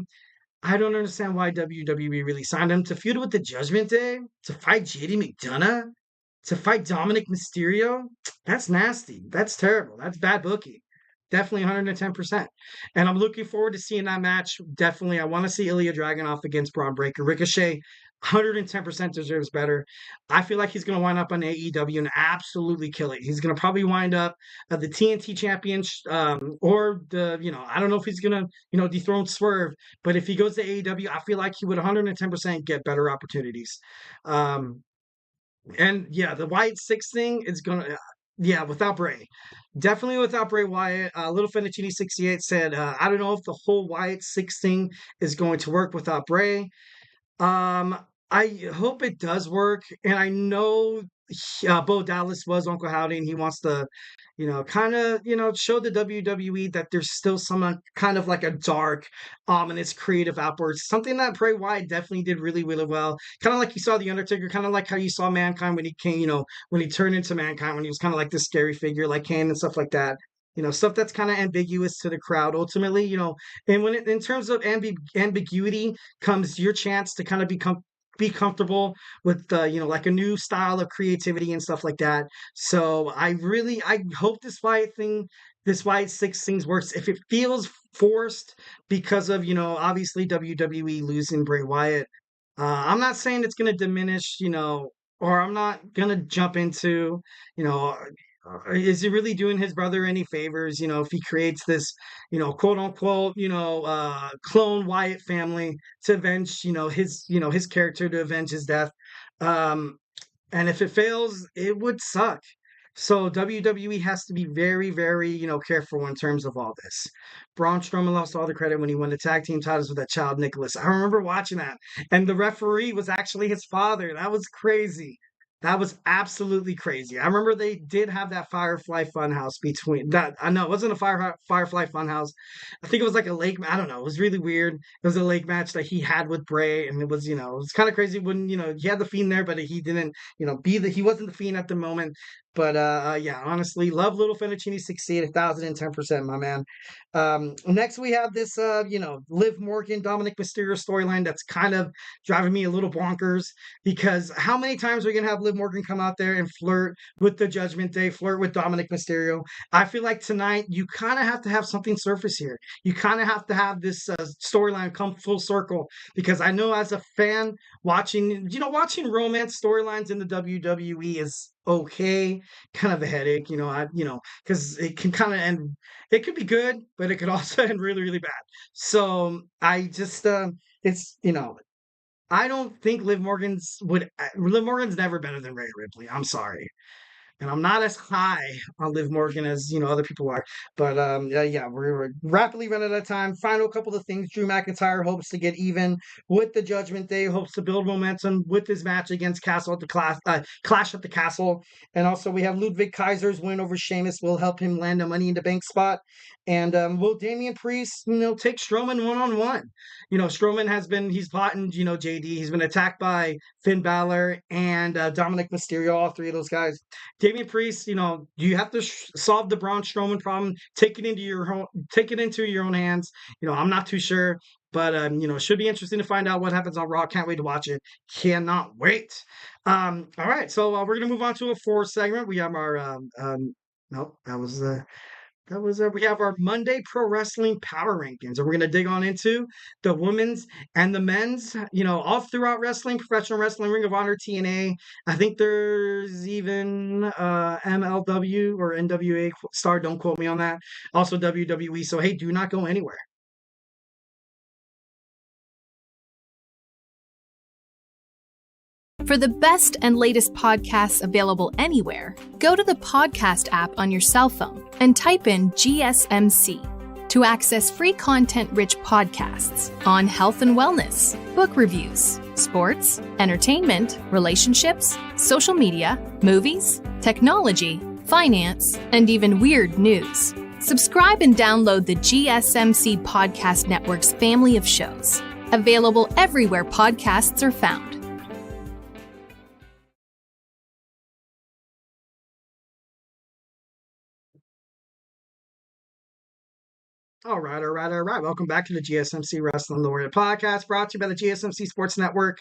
A: I don't understand why WWE really signed him to feud with the Judgment Day, to fight JD McDonough, to fight Dominic Mysterio. That's nasty. That's terrible. That's bad booking. Definitely 110%. And I'm looking forward to seeing that match. Definitely. I want to see Ilja Dragunov against Braun Breaker. Ricochet, 110% deserves better. I feel like he's going to wind up on AEW and absolutely kill it. He's going to probably wind up at the TNT champion, or I don't know if he's going to, dethrone Swerve, but if he goes to AEW, I feel like he would 110% get better opportunities. And yeah, the Wyatt Six thing is going to, yeah, without Bray. Definitely without Bray Wyatt. Little Fettuccine 68 said, I don't know if the whole Wyatt Six thing is going to work without Bray. I hope it does work. And I know Bo Dallas was Uncle Howdy, and he wants to, kind of, show the WWE that there's still some kind of like a dark, ominous creative outburst. Something that Bray Wyatt definitely did really, really well. Kind of like you saw The Undertaker, kind of like how you saw Mankind when he came, when he turned into Mankind, when he was kind of like this scary figure like Kane and stuff like that. Stuff that's kind of ambiguous to the crowd ultimately, and when in terms of ambiguity comes your chance to kind of be comfortable with like a new style of creativity and stuff like that. So I hope this Wyatt Six things works. If it feels forced because of obviously WWE losing Bray Wyatt, I'm not saying it's going to diminish, or I'm not going to jump into, is he really doing his brother any favors? If he creates this, quote unquote, clone Wyatt family to avenge, his character, to avenge his death. And if it fails, it would suck. So WWE has to be very, very, careful in terms of all this. Braun Strowman lost all the credit when he won the tag team titles with that child Nicholas. I remember watching that, and the referee was actually his father. That was crazy. That was absolutely crazy. I remember they did have that Firefly Funhouse between that. I know it wasn't a Firefly Funhouse. I think it was like a lake. I don't know. It was really weird. It was a lake match that he had with Bray, and it was, it was kind of crazy when, he had the Fiend there, but he didn't, he wasn't the Fiend at the moment. But yeah, honestly, love Little Fettuccine 68, 1,010%, my man. Next we have this, Liv Morgan, Dominic Mysterio storyline that's kind of driving me a little bonkers, because how many times are we gonna have Liv Morgan come out there and flirt with the Judgment Day, flirt with Dominic Mysterio? I feel like tonight you kind of have to have something surface here. You kind of have to have this storyline come full circle, because I know as a fan watching romance storylines in the WWE is okay, kind of a headache, because it can kind of end. It could be good, but it could also end really, really bad. So I just, it's, I don't think Liv Morgan's never better than Rhea Ripley. I'm sorry. And I'm not as high on Liv Morgan as other people are, but yeah, we're rapidly running out of time. Final couple of things: Drew McIntyre hopes to get even with the Judgment Day, hopes to build momentum with his match against Clash at the Castle, and also we have Ludwig Kaiser's win over Sheamus will help him land a Money in the Bank spot. And will Damian Priest, take Strowman one-on-one? Strowman he's plotting, JD. He's been attacked by Finn Balor and Dominic Mysterio, all three of those guys. Damian Priest, you have to solve the Braun Strowman problem. Take it into your own hands. I'm not too sure, but should be interesting to find out what happens on Raw. Can't wait to watch it. Cannot wait. All right, so we're gonna move on to a fourth segment. We have our nope, we have our Monday Pro Wrestling Power Rankings, and we're going to dig on into the women's and the men's, all throughout wrestling, professional wrestling, Ring of Honor, TNA. I think there's even MLW or NWA star. Don't quote me on that. Also WWE. So, hey, do not go anywhere.
E: For the best and latest podcasts available anywhere, go to the podcast app on your cell phone and type in GSMC to access free content-rich podcasts on health and wellness, book reviews, sports, entertainment, relationships, social media, movies, technology, finance, and even weird news. Subscribe and download the GSMC Podcast Network's family of shows, available everywhere podcasts are found.
A: All right. Welcome back to the GSMC Wrestling Laureate Podcast, brought to you by the GSMC Sports Network.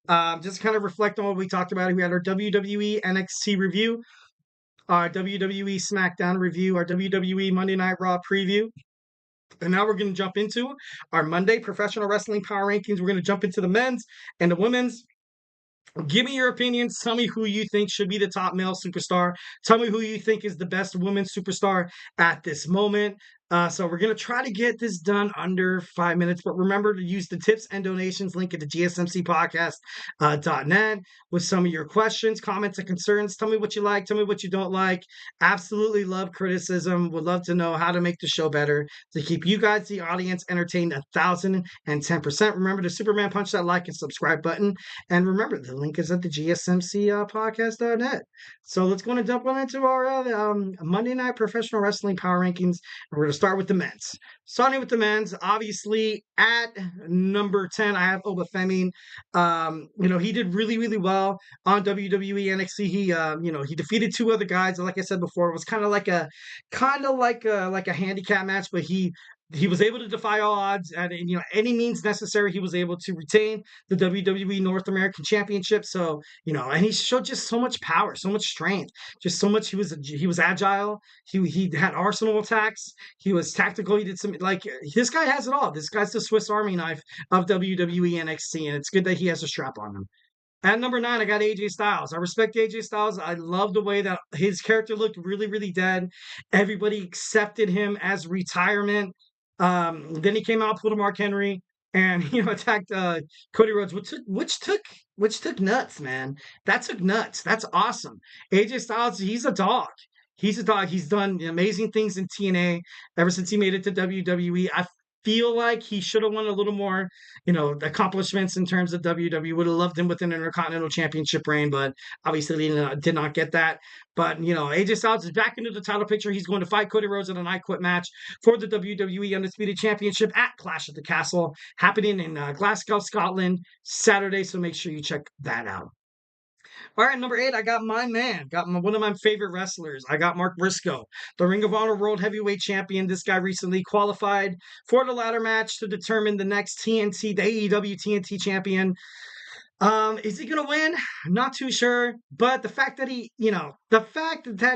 A: Just kind of reflect on what we talked about. We had our WWE NXT review. our WWE Smackdown review, our WWE Monday Night Raw preview. And now we're going to jump into our Monday Professional Wrestling Power Rankings. We're going to jump into the men's and the women's. Give me your opinions. Tell me who you think should be the top male superstar. Tell me who you think is the best women's superstar at this moment. So we're going to try to get this done under 5 minutes, but remember to use the tips and donations link at the GSMCpodcast.net with some of your questions, comments, and concerns. Tell me what you like. Tell me what you don't like. Absolutely love criticism. Would love to know how to make the show better to keep you guys, the audience, entertained 1,010%. Remember to Superman punch that like and subscribe button. And remember, the link is at the GSMCpodcast.net. So let's go and jump on into our Monday Night Professional Wrestling Power Rankings. We're going to start with the men's. Starting with the men's, obviously at number 10, I have Obafemi. He did really, really well on WWE NXT. He defeated two other guys. Like I said before, it was kind of like a handicap match, but he was able to defy all odds at any means necessary. He was able to retain the WWE North American Championship. So, and he showed just so much power, so much strength, just so much. He was agile. He had arsenal attacks. He was tactical. He did some, this guy has it all. This guy's the Swiss Army knife of WWE NXT, and it's good that he has a strap on him. At number 9, I got AJ Styles. I respect AJ Styles. I love the way that his character looked really, really dead. Everybody accepted him as retirement. Then he came out, pulled a Mark Henry, and attacked Cody Rhodes, which took nuts, man. That took nuts. That's awesome. AJ Styles, he's a dog. He's a dog. He's done amazing things in TNA ever since he made it to WWE. I feel like he should have won a little more, accomplishments in terms of WWE. Would have loved him with an Intercontinental Championship reign, but obviously did not get that. But, AJ Styles is back into the title picture. He's going to fight Cody Rhodes in an I Quit match for the WWE Undisputed Championship at Clash at the Castle, happening in Glasgow, Scotland, Saturday. So make sure you check that out. All right, number 8, I got my man. One of my favorite wrestlers. I got Mark Briscoe, the Ring of Honor World Heavyweight Champion. This guy recently qualified for the ladder match to determine the next the AEW TNT champion. Is he gonna win? I'm not too sure. But the fact that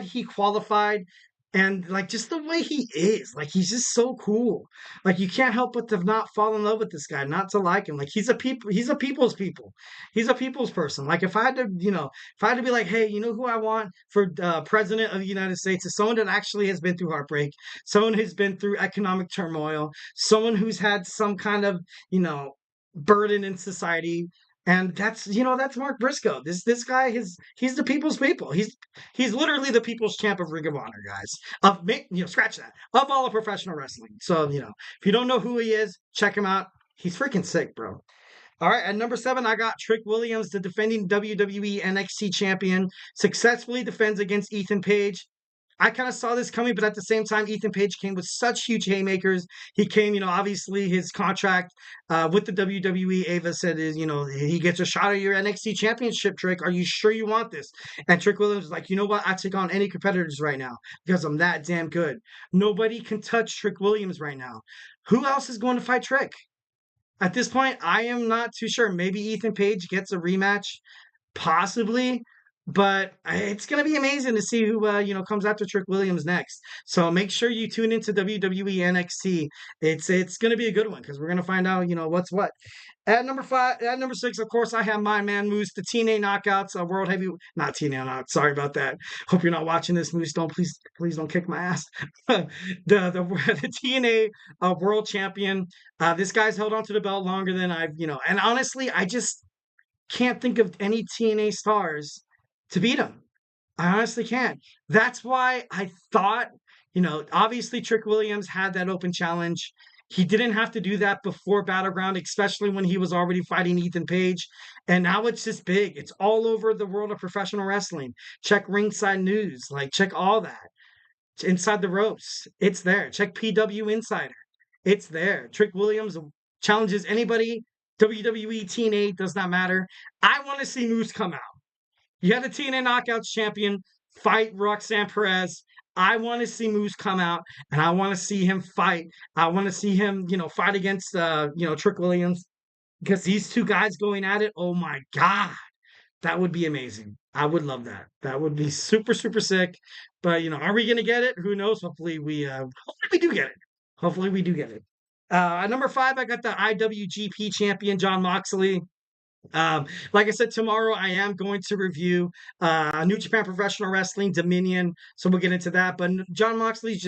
A: he qualified, and just the way he is, he's just so cool. You can't help but to not fall in love with this guy, not to like him. He's a people's people. He's a people's person. If I had to be like, hey, who I want for president of the United States is someone that actually has been through heartbreak, someone who's been through economic turmoil, someone who's had some kind of, burden in society. And that's Mark Briscoe. This guy he's the people's people. He's literally the people's champ of Ring of Honor, guys. Scratch that. Of all of professional wrestling. So, if you don't know who he is, check him out. He's freaking sick, bro. All right, at number 7, I got Trick Williams, the defending WWE NXT champion, successfully defends against Ethan Page. I kind of saw this coming, but at the same time, Ethan Page came with such huge haymakers. He came, obviously his contract with the WWE, Ava said, he gets a shot at your NXT championship, Trick. Are you sure you want this? And Trick Williams was like, you know what? I take on any competitors right now because I'm that damn good. Nobody can touch Trick Williams right now. Who else is going to fight Trick? At this point, I am not too sure. Maybe Ethan Page gets a rematch, possibly. But it's going to be amazing to see who, comes after Trick Williams next. So make sure you tune into WWE NXT. It's going to be a good one because we're going to find out, what's what. At number 6, of course, I have my man Moose, the TNA Knockouts, World Heavy, not TNA Knockouts. Sorry about that. Hope you're not watching this, Moose. Please don't kick my ass. the TNA World Champion. This guy's held on to the belt longer than and honestly, I just can't think of any TNA stars to beat him. I honestly can't. That's why I thought, obviously Trick Williams had that open challenge. He didn't have to do that before BattleGround, especially when he was already fighting Ethan Page. And now it's just big. It's all over the world of professional wrestling. Check Ringside News. Check all that. Inside the Ropes. It's there. Check PW Insider. It's there. Trick Williams challenges anybody. WWE, TNA, does not matter. I want to see Moose come out. You had the TNA Knockouts champion fight Roxanne Perez. I want to see Moose come out, and I want to see him fight. I want to see him, fight against, Trick Williams, because these two guys going at it, oh my God. That would be amazing. I would love that. That would be super, super sick. But are we gonna get it? Who knows? Hopefully we do get it. Hopefully we do get it. At number 5, I got the IWGP champion John Moxley. Like I said, tomorrow I am going to review New Japan Professional Wrestling Dominion, so we'll get into that. But John Moxley's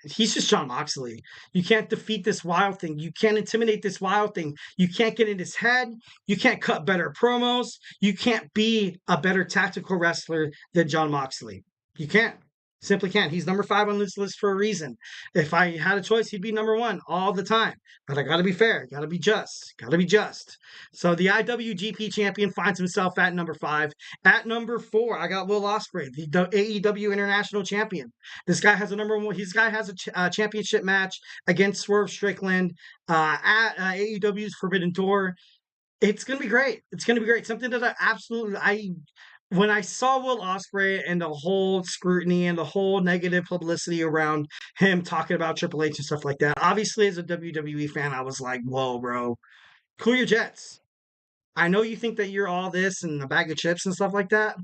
A: he's just John Moxley. You can't defeat this Wild thing. You can't intimidate this Wild thing. You can't get in his head. You can't cut better promos. You can't be a better tactical wrestler than John Moxley. You can't. Simply can't. He's number 5 on this list for a reason. If I had a choice, he'd be number 1 all the time. But I got to be fair. Got to be just. Got to be just. So the IWGP champion finds himself at number 5. At number 4, I got Will Ospreay, the AEW International Champion. This guy has a championship match against Swerve Strickland at AEW's Forbidden Door. It's gonna be great. It's gonna be great. Something that when I saw Will Ospreay and the whole scrutiny and the whole negative publicity around him talking about Triple H and stuff like that, obviously as a WWE fan, I was like, whoa, bro, cool your jets. I know you think that you're all this and a bag of chips and stuff like that.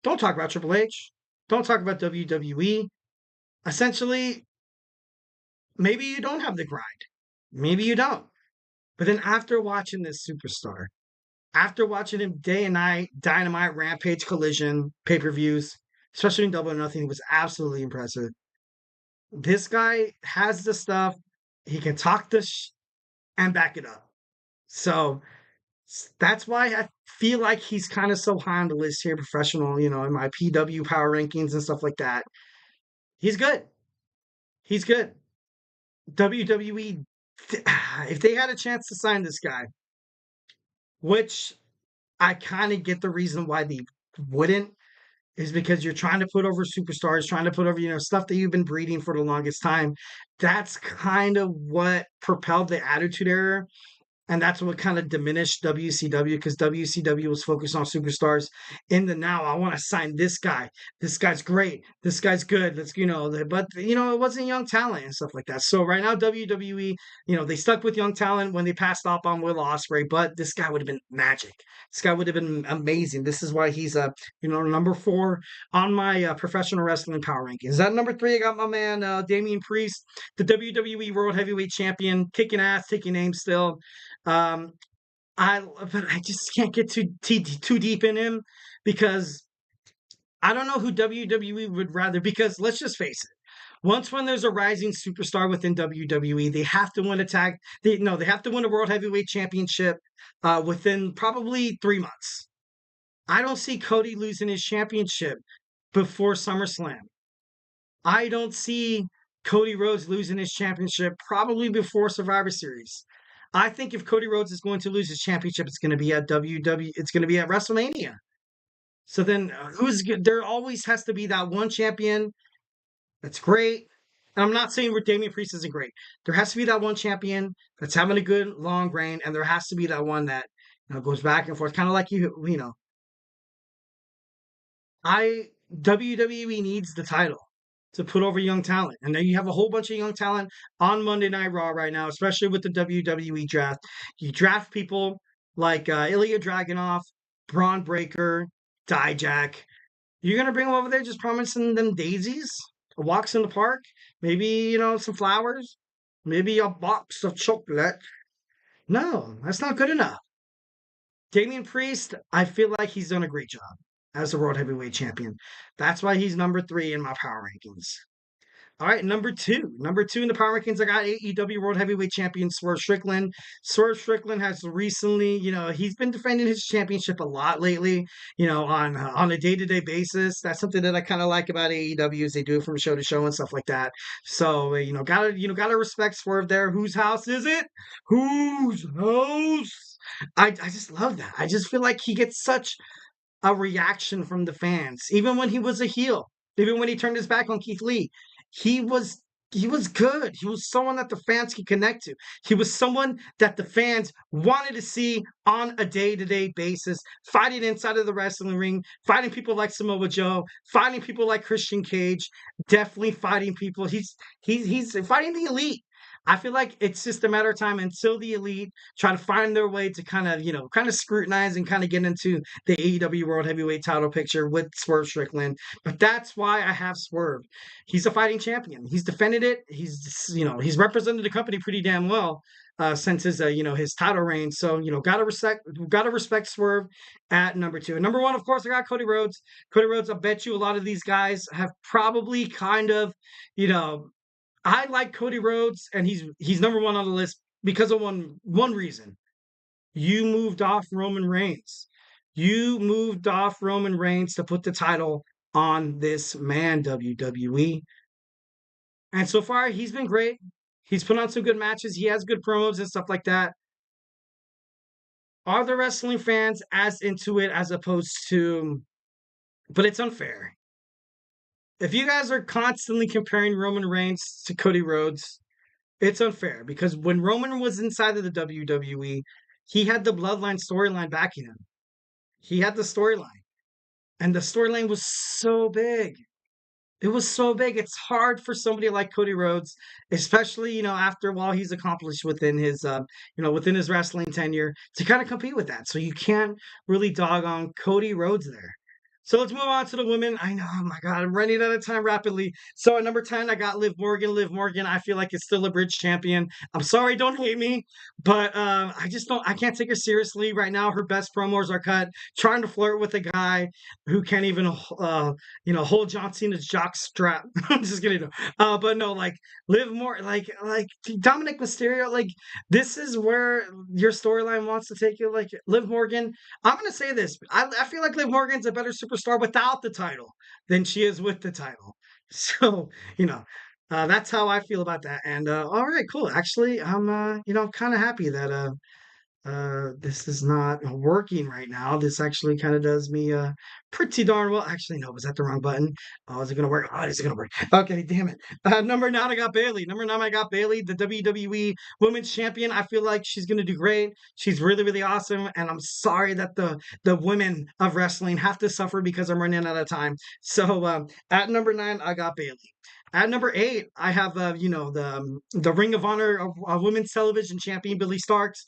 A: Don't talk about Triple H. Don't talk about WWE. Essentially, maybe you don't have the grind. Maybe you don't. But then after watching this superstar, after watching him day and night, Dynamite, Rampage, Collision, pay-per-views, especially in Double or Nothing, was absolutely impressive. This guy has the stuff. He can talk and back it up. So that's why I feel like he's kind of so high on the list here, professional, in my PW power rankings and stuff like that. He's good. He's good. WWE, if they had a chance to sign this guy, which I kind of get the reason why they wouldn't, is because you're trying to put over superstars, trying to put over, stuff that you've been breeding for the longest time. That's kind of what propelled the Attitude Era. And that's what kind of diminished WCW, because WCW was focused on superstars. In the now, I want to sign this guy. This guy's great. This guy's good. But it wasn't young talent and stuff like that. So right now, WWE, they stuck with young talent when they passed up on Will Ospreay. But this guy would have been magic. This guy would have been amazing. This is why he's number 4 on my professional wrestling power rankings. At number 3, I got my man Damian Priest, the WWE World Heavyweight Champion, kicking ass, taking names still. But I just can't get too deep in him, because I don't know who WWE would rather, because let's just face it. When there's a rising superstar within WWE, they have to win they have to win a World Heavyweight Championship within probably 3 months. I don't see Cody losing his championship before SummerSlam. I don't see Cody Rhodes losing his championship probably before Survivor Series. I think if Cody Rhodes is going to lose his championship, it's going to be at It's going to be at WrestleMania. So then, there always has to be that one champion that's great. And I'm not saying Damian Priest isn't great. There has to be that one champion that's having a good long reign, and there has to be that one that goes back and forth, kind of like WWE needs the title to put over young talent. And then you have a whole bunch of young talent on Monday Night Raw right now, especially with the WWE draft. You draft people like Ilja Dragunov, Braun Breaker, Dijak. You're going to bring them over there just promising them daisies, walks in the park, maybe, some flowers, maybe a box of chocolate. No, that's not good enough. Damian Priest, I feel like he's done a great job as the World Heavyweight Champion. That's why he's number 3 in my power rankings. All right, number 2. Number 2 in the power rankings, I got AEW World Heavyweight Champion Swerve Strickland. Swerve Strickland has recently, he's been defending his championship a lot lately, on a day-to-day basis. That's something that I kind of like about AEW, is they do it from show to show and stuff like that. So, gotta respect Swerve there. Whose house is it? Whose house? I just love that. I just feel like he gets such a reaction from the fans, even when he was a heel, even when he turned his back on Keith Lee. He was good. He was someone that the fans could connect to. He was someone that the fans wanted to see on a day-to-day basis, fighting inside of the wrestling ring, fighting people like Samoa Joe, fighting people like Christian Cage, definitely fighting people. He's fighting the elite. I feel like it's just a matter of time until the Elite try to find their way to kind of scrutinize and kind of get into the AEW World Heavyweight title picture with Swerve Strickland. But that's why I have Swerve. He's a fighting champion. He's defended it. He's represented the company pretty damn well since his title reign. So gotta respect Swerve at number 2. And number 1, of course, I got Cody Rhodes. Cody Rhodes. I bet you a lot of these guys have probably kind of, I like Cody Rhodes, and he's number 1 on the list because of one reason. You moved off Roman Reigns. You moved off Roman Reigns to put the title on this man, WWE. And so far, he's been great. He's put on some good matches. He has good promos and stuff like that. Are the wrestling fans as into it as opposed to... But it's unfair. If you guys are constantly comparing Roman Reigns to Cody Rhodes, it's unfair because when Roman was inside of the WWE, he had the Bloodline storyline backing him. He had the storyline. And the storyline was so big. It was so big. It's hard for somebody like Cody Rhodes, especially, after while he's accomplished within his wrestling tenure, to kind of compete with that. So you can't really dog on Cody Rhodes there. So let's move on to the women. I know, oh my God, I'm running out of time rapidly. So at number 10, I got Liv Morgan. Liv Morgan, I feel like is still a bridge champion. I'm sorry, don't hate me, but I can't take her seriously right now. Her best promos are cut trying to flirt with a guy who can't even, hold John Cena's jock strap. I'm just kidding. But no, like Liv Morgan, like Dominic Mysterio, like this is where your storyline wants to take you. Like Liv Morgan, I'm gonna say this. I feel like Liv Morgan's a better superstar without the title than she is with the title. So, that's how I feel about that. And all right, cool. Actually, I'm kind of happy that this is not working right now. This actually kind of does me pretty darn well. Actually, no, was that the wrong button? Oh, is it going to work? Oh, is it going to work? Okay, damn it. Number 9, I got Bayley. Number 9, I got Bayley, the WWE Women's Champion. I feel like she's going to do great. She's really, really awesome. And I'm sorry that the women of wrestling have to suffer because I'm running out of time. So at number 9, I got Bayley. At number 8, I have the Ring of Honor of Women's Television Champion, Billie Starkz.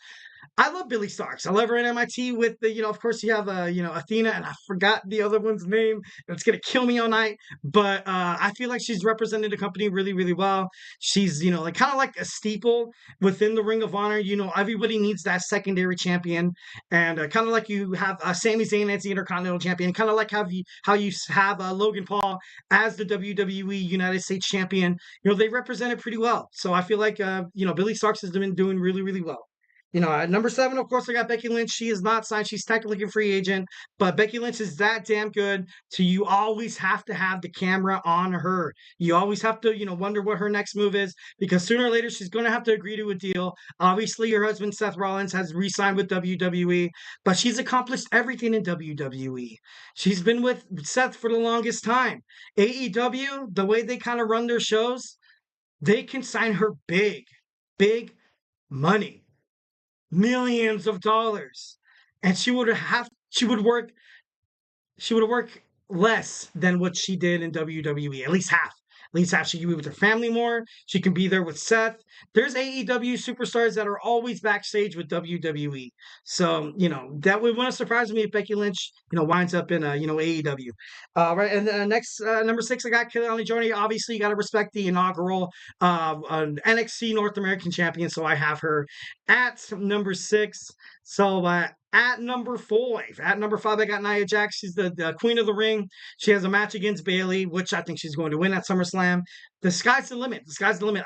A: I love Billie Starkz. I love her in MIT with of course you have Athena, and I forgot the other one's name. It's gonna kill me all night. But I feel like she's represented the company really, really well. She's kind of like a staple within the Ring of Honor. Everybody needs that secondary champion, and kind of like you have Sami Zayn as the Intercontinental Champion, kind of like how you have Logan Paul as the WWE United States Champion. They represent it pretty well. So I feel like Billie Starkz has been doing really, really well. At number 7, of course, I got Becky Lynch. She is not signed. She's technically a free agent, but Becky Lynch is that damn good. So you always have to have the camera on her. You always have to, wonder what her next move is, because sooner or later she's going to have to agree to a deal. Obviously, her husband, Seth Rollins, has re-signed with WWE, but she's accomplished everything in WWE. She's been with Seth for the longest time. AEW, the way they kind of run their shows, they can sign her big money. Millions of dollars, and she would work less than what she did in WWE. At least half. She can be with her family more. She can be there with Seth. There's AEW superstars that are always backstage with WWE. So, that would want to surprise me if Becky Lynch, winds up in, AEW. Right. And then next, number 6, I got Kelani Jordan. Obviously, you got to respect the inaugural NXT North American champion. So I have her at number 6. So, at number 5, I got Nia Jax. She's the queen of the ring. She has a match against Bayley, which I think she's going to win at SummerSlam. The sky's the limit.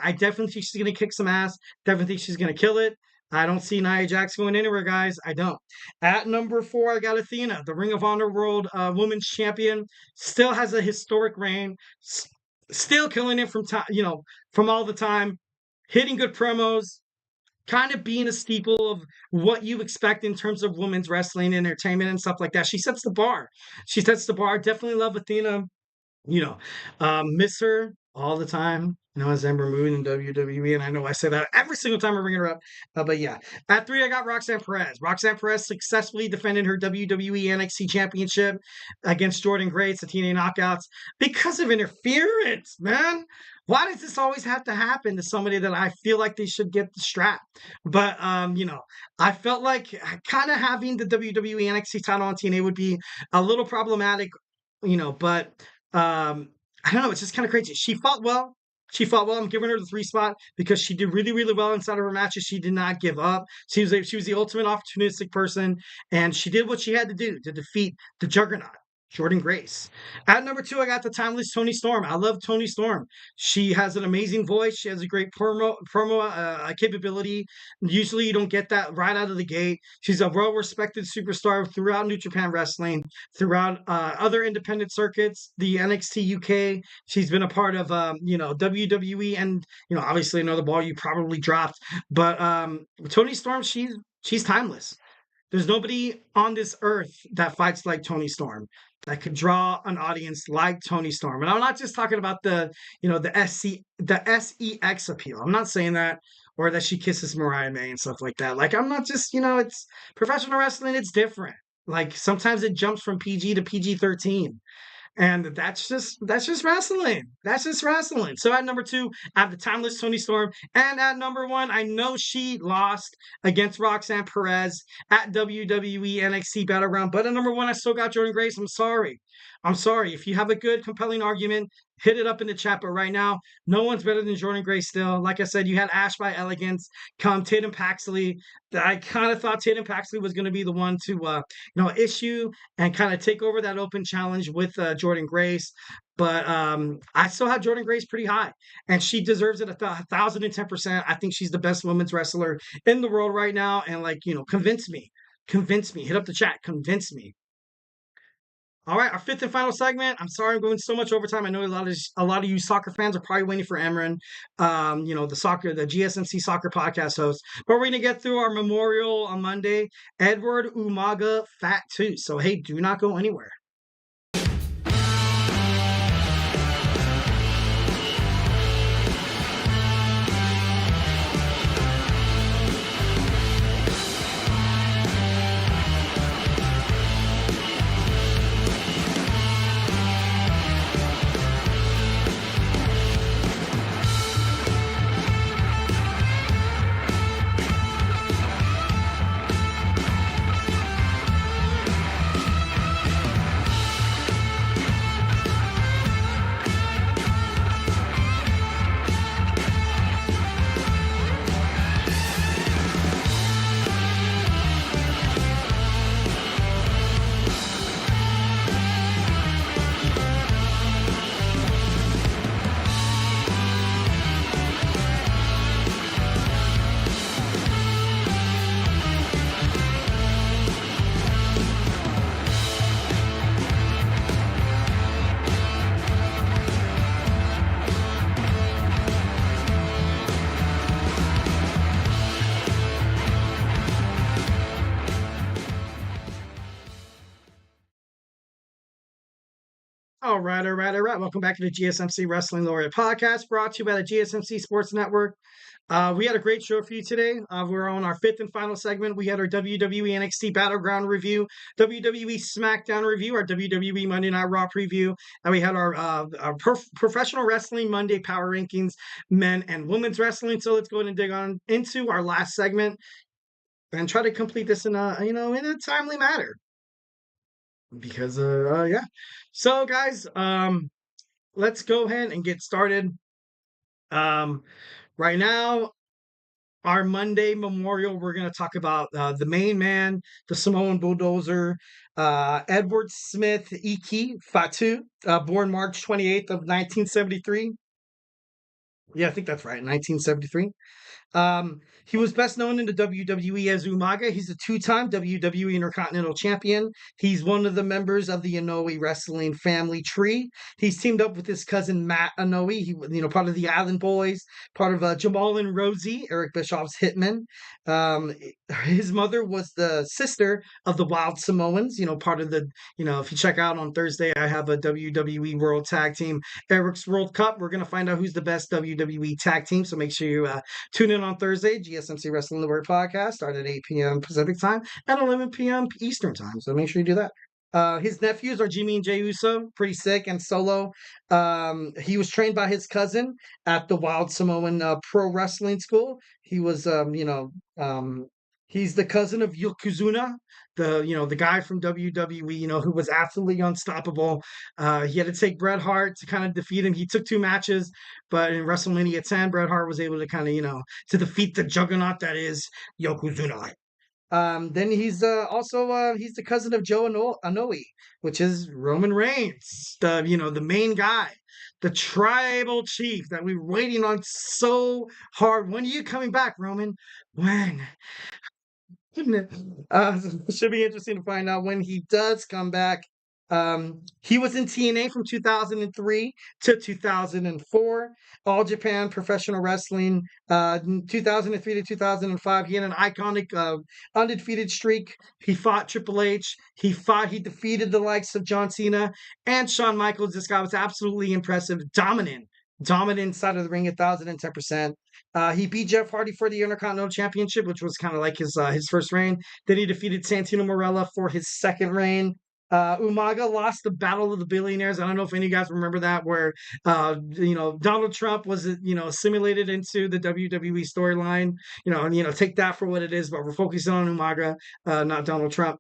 A: I definitely think she's going to kick some ass. Definitely think she's going to kill it. I don't see Nia Jax going anywhere, guys. I don't. At number 4, I got Athena, the Ring of Honor World Women's Champion. Still has a historic reign. Still killing it from all the time. Hitting good promos. Kind of being a staple of what you expect in terms of women's wrestling, entertainment, and stuff like that. She sets the bar. Definitely love Athena. Miss her all the time. As Ember Moon in WWE, and I know I say that every single time I bring her up. But yeah, at 3, I got Roxanne Perez. Roxanne Perez successfully defended her WWE NXT Championship against Jordynne Grace, the TNA Knockouts, because of interference, man. why does this always have to happen to somebody that I feel like they should get the strap? But I felt like kind of having the WWE NXT title on TNA would be a little problematic, but I don't know, it's just kind of crazy. She fought well. I'm giving her the 3 spot because she did really, really well inside of her matches. She did not give up. She was the ultimate opportunistic person, and she did what she had to do to defeat the Juggernaut, Jordynne Grace. At number 2, I got the timeless Toni Storm. I love Toni Storm. She has an amazing voice. She has a great promo capability. Usually you don't get that right out of the gate. She's a well-respected superstar throughout New Japan Wrestling, throughout other independent circuits, the NXT UK. She's been a part of, WWE and, obviously another ball you probably dropped. But Toni Storm, she's timeless. There's nobody on this earth that fights like Toni Storm, that could draw an audience like Toni Storm. And I'm not just talking about the SEX appeal. I'm not saying that, or that she kisses Mariah May and stuff like that. Like, I'm not just, it's professional wrestling, it's different. Like, sometimes it jumps from PG to PG-13. And that's just wrestling. That's just wrestling. So at number 2, I have the timeless Toni Storm. And at number 1, I know she lost against Roxanne Perez at WWE NXT BattleGround. But at number 1, I still got Jordynne Grace. I'm sorry. If you have a good, compelling argument, hit it up in the chat. But right now, no one's better than Jordynne Grace still. Like I said, you had Ash by Elegance, come Tatum Paxley. I kind of thought Tatum Paxley was going to be the one to, issue and kind of take over that open challenge with Jordynne Grace. But I still have Jordynne Grace pretty high, and she deserves it 1,010%. I think she's the best women's wrestler in the world right now. And convince me, hit up the chat, convince me. All right, our 5th and final segment. I'm sorry I'm going so much overtime. I know a lot of you soccer fans are probably waiting for Emran, the GSMC soccer podcast host. But we're going to get through our memorial on Monday, Edward Umaga Fat Tooth. So, hey, do not go anywhere. All right. Welcome back to the GSMC Wrestling Laureate Podcast, brought to you by the GSMC Sports Network. We had a great show for you today. We're on our 5th and final segment. We had our WWE NXT BattleGround review, WWE Smackdown review, our WWE Monday Night Raw preview, and we had our Professional Wrestling Monday Power Rankings, men and women's wrestling. So let's go ahead and dig on into our last segment and try to complete this in a timely manner. Because yeah. So guys, let's go ahead and get started. Right now, our Monday memorial, we're going to talk about the main man, the Samoan bulldozer, Edward Smith Iki Fatu, born March 28th of 1973. Yeah, I think that's right, 1973. He was best known in the WWE as Umaga. He's a 2-time WWE Intercontinental Champion. He's one of the members of the Inoue Wrestling family tree. He's teamed up with his cousin Matt Inoue. He, part of the Island Boys, part of Jamal and Rosie, Eric Bischoff's hitmen. His mother was the sister of the Wild Samoans. Part of the, if you check out on Thursday, I have a WWE World Tag Team Eric's World Cup. We're gonna find out who's the best WWE tag team. So make sure you tune in on Thursday. GSMC Wrestling Laureate Podcast, start at 8 p.m. Pacific time and 11 p.m. Eastern time. So make sure you do that. His nephews are Jimmy and Jey Uso, pretty sick, and Solo. He was trained by his cousin at the Wild Samoan Pro Wrestling School. He was, he's the cousin of Yokozuna, the guy from WWE, who was absolutely unstoppable. He had to take Bret Hart to kind of defeat him. He took 2 matches, but in WrestleMania 10, Bret Hart was able to kind of, to defeat the Juggernaut that is Yokozuna. Then he's also he's the cousin of Joe Anoa'i, which is Roman Reigns, the main guy, the tribal chief that we're waiting on so hard. When are you coming back, Roman? When? Should be interesting to find out when he does come back. He was in TNA from 2003 to 2004, All Japan Professional Wrestling, 2003 to 2005. He had an iconic undefeated streak. He fought Triple H. He defeated the likes of John Cena and Shawn Michaels. This guy was absolutely impressive, dominant side of the ring, 1,010%. He beat Jeff Hardy for the Intercontinental Championship, which was kind of like his first reign. Then he defeated Santino Marella for his second reign. Umaga lost the Battle of the Billionaires. I don't know if any of you guys remember that, where Donald Trump was assimilated into the WWE storyline. Take that for what it is, but we're focusing on Umaga, not Donald Trump.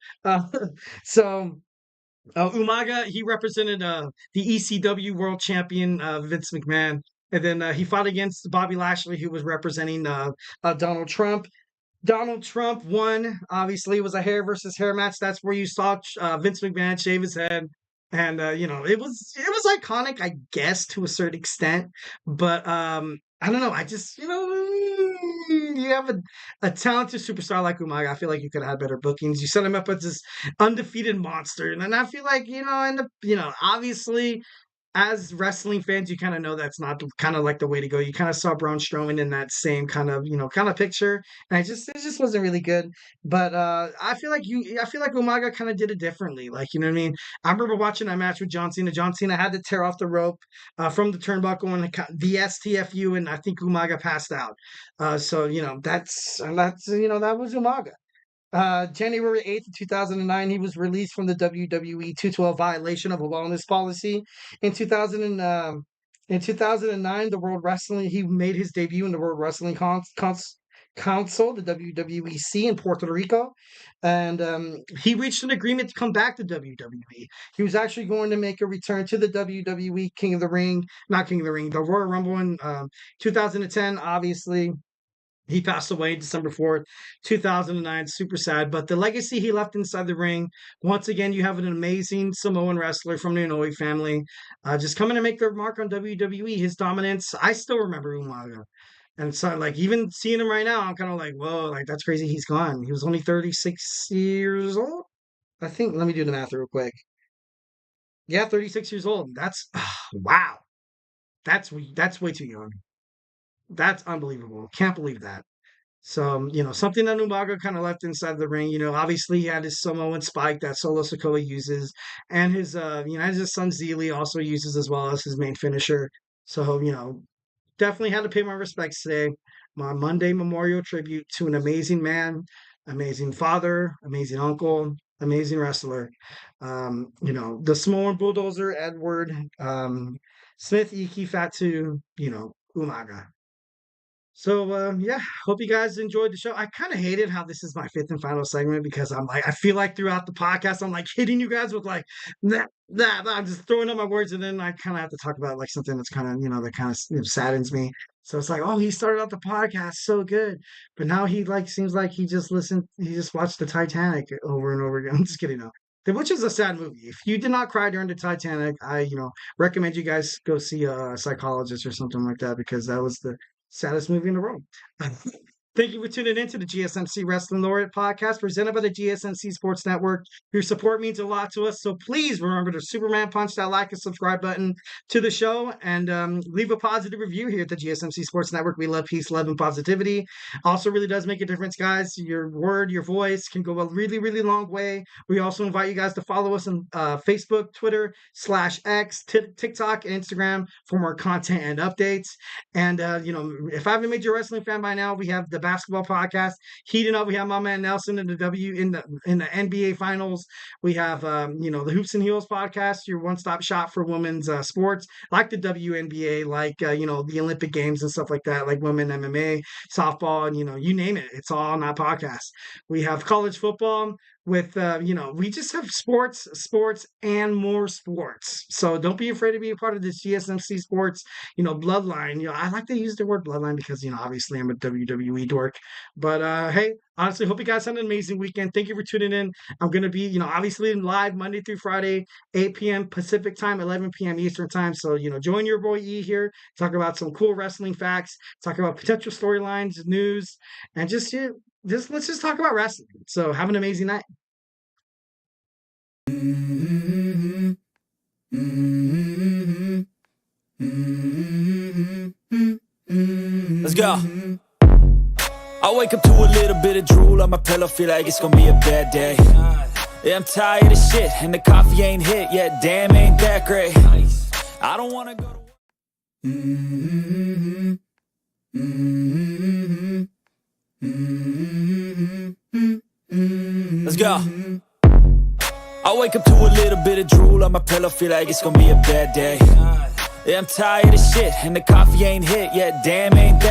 A: Umaga, he represented the ECW World Champion Vince McMahon, and then he fought against Bobby Lashley, who was representing Donald Trump. Donald Trump won. Obviously, it was a hair versus hair match. That's where you saw Vince McMahon shave his head, and it was iconic, I guess, to a certain extent. But I don't know. I just you have a talented superstar like Umaga. I feel like you could have had better bookings. You set him up as this undefeated monster, and then I feel like obviously, as wrestling fans, you kind of know that's not kind of like the way to go. You kind of saw Braun Strowman in that same kind of picture, and it just wasn't really good. But I feel like Umaga kind of did it differently. Like, you know what I mean? I remember watching that match with John Cena. John Cena had to tear off the rope from the turnbuckle and the STFU, and I think Umaga passed out. So that was Umaga. January 8th, 2009, he was released from the WWE 212 violation of a wellness policy. In 2009, he made his debut in the World Wrestling Council, the WWEC, in Puerto Rico, and he reached an agreement to come back to WWE. He was actually going to make a return to the WWE the Royal Rumble in 2010, obviously. He passed away December 4th, 2009. Super sad. But the legacy he left inside the ring, once again, you have an amazing Samoan wrestler from the Inoue family just coming to make their mark on WWE. His dominance, I still remember Umaga. And so, like, even seeing him right now, I'm kind of like, whoa, like, that's crazy he's gone. He was only 36 years old. I think, let me do the math real quick. Yeah, 36 years old. That's, wow. That's way too young. That's unbelievable. Can't believe that. So, something that Umaga kind of left inside the ring. Obviously he had his Samoan spike that Solo Sikoa uses, and his his son Zeely also uses as well as his main finisher. So, definitely had to pay my respects today. My Monday memorial tribute to an amazing man, amazing father, amazing uncle, amazing wrestler. The Samoan bulldozer, Edward Smith Iki Fatu, Umaga. So, hope you guys enjoyed the show. I kind of hated how this is my 5th and final segment, because I feel like throughout the podcast, I'm like hitting you guys with like, I'm just throwing up my words, and then I kind of have to talk about like something that's kind of, that kind of saddens me. So it's like, oh, he started out the podcast so good, but now he seems like he just watched the Titanic over and over again. I'm just kidding, no. Which is a sad movie. If you did not cry during the Titanic, I, recommend you guys go see a psychologist or something like that, because that was the saddest movie in the world. Thank you for tuning in to the GSMC Wrestling Laureate Podcast, presented by the GSMC Sports Network. Your support means a lot to us, so please remember to Superman punch that like and subscribe button to the show, and leave a positive review here at the GSMC Sports Network. We love peace, love, and positivity. Also really does make a difference, guys. Your word, your voice can go a really, really long way. We also invite you guys to follow us on Facebook, Twitter, /X, TikTok, and Instagram for more content and updates. And, if I haven't made you a wrestling fan by now, we have the basketball podcast. Heating up, we have my man Nelson in the NBA Finals. We have the Hoops and Heels podcast, your one-stop shop for women's sports, like the WNBA, like the Olympic Games and stuff like that, like women MMA, softball, and you name it, it's all on that podcast. We have college football with we just have sports and more sports. So don't be afraid to be a part of this GSMC Sports Bloodline. I like to use the word Bloodline because obviously I'm a WWE dork, but hey, honestly, hope you guys had an amazing weekend. Thank you for tuning in. I'm going to be obviously live Monday through Friday, 8 p.m. Pacific time, 11 p.m. Eastern time. So join your boy E here, talk about some cool wrestling facts, talk about potential storylines, news, and let's just talk about wrestling. So have an amazing night.
C: Let's go. I wake up to a little bit of drool on my pillow, feel like it's gonna be a bad day. Yeah, I'm tired of shit, and the coffee ain't hit yet. Damn, ain't that great. I don't wanna go to Let's go. I wake up to a little bit of drool on my pillow, feel like it's gonna be a bad day. Yeah, I'm tired of shit, and the coffee ain't hit yet. Damn, ain't that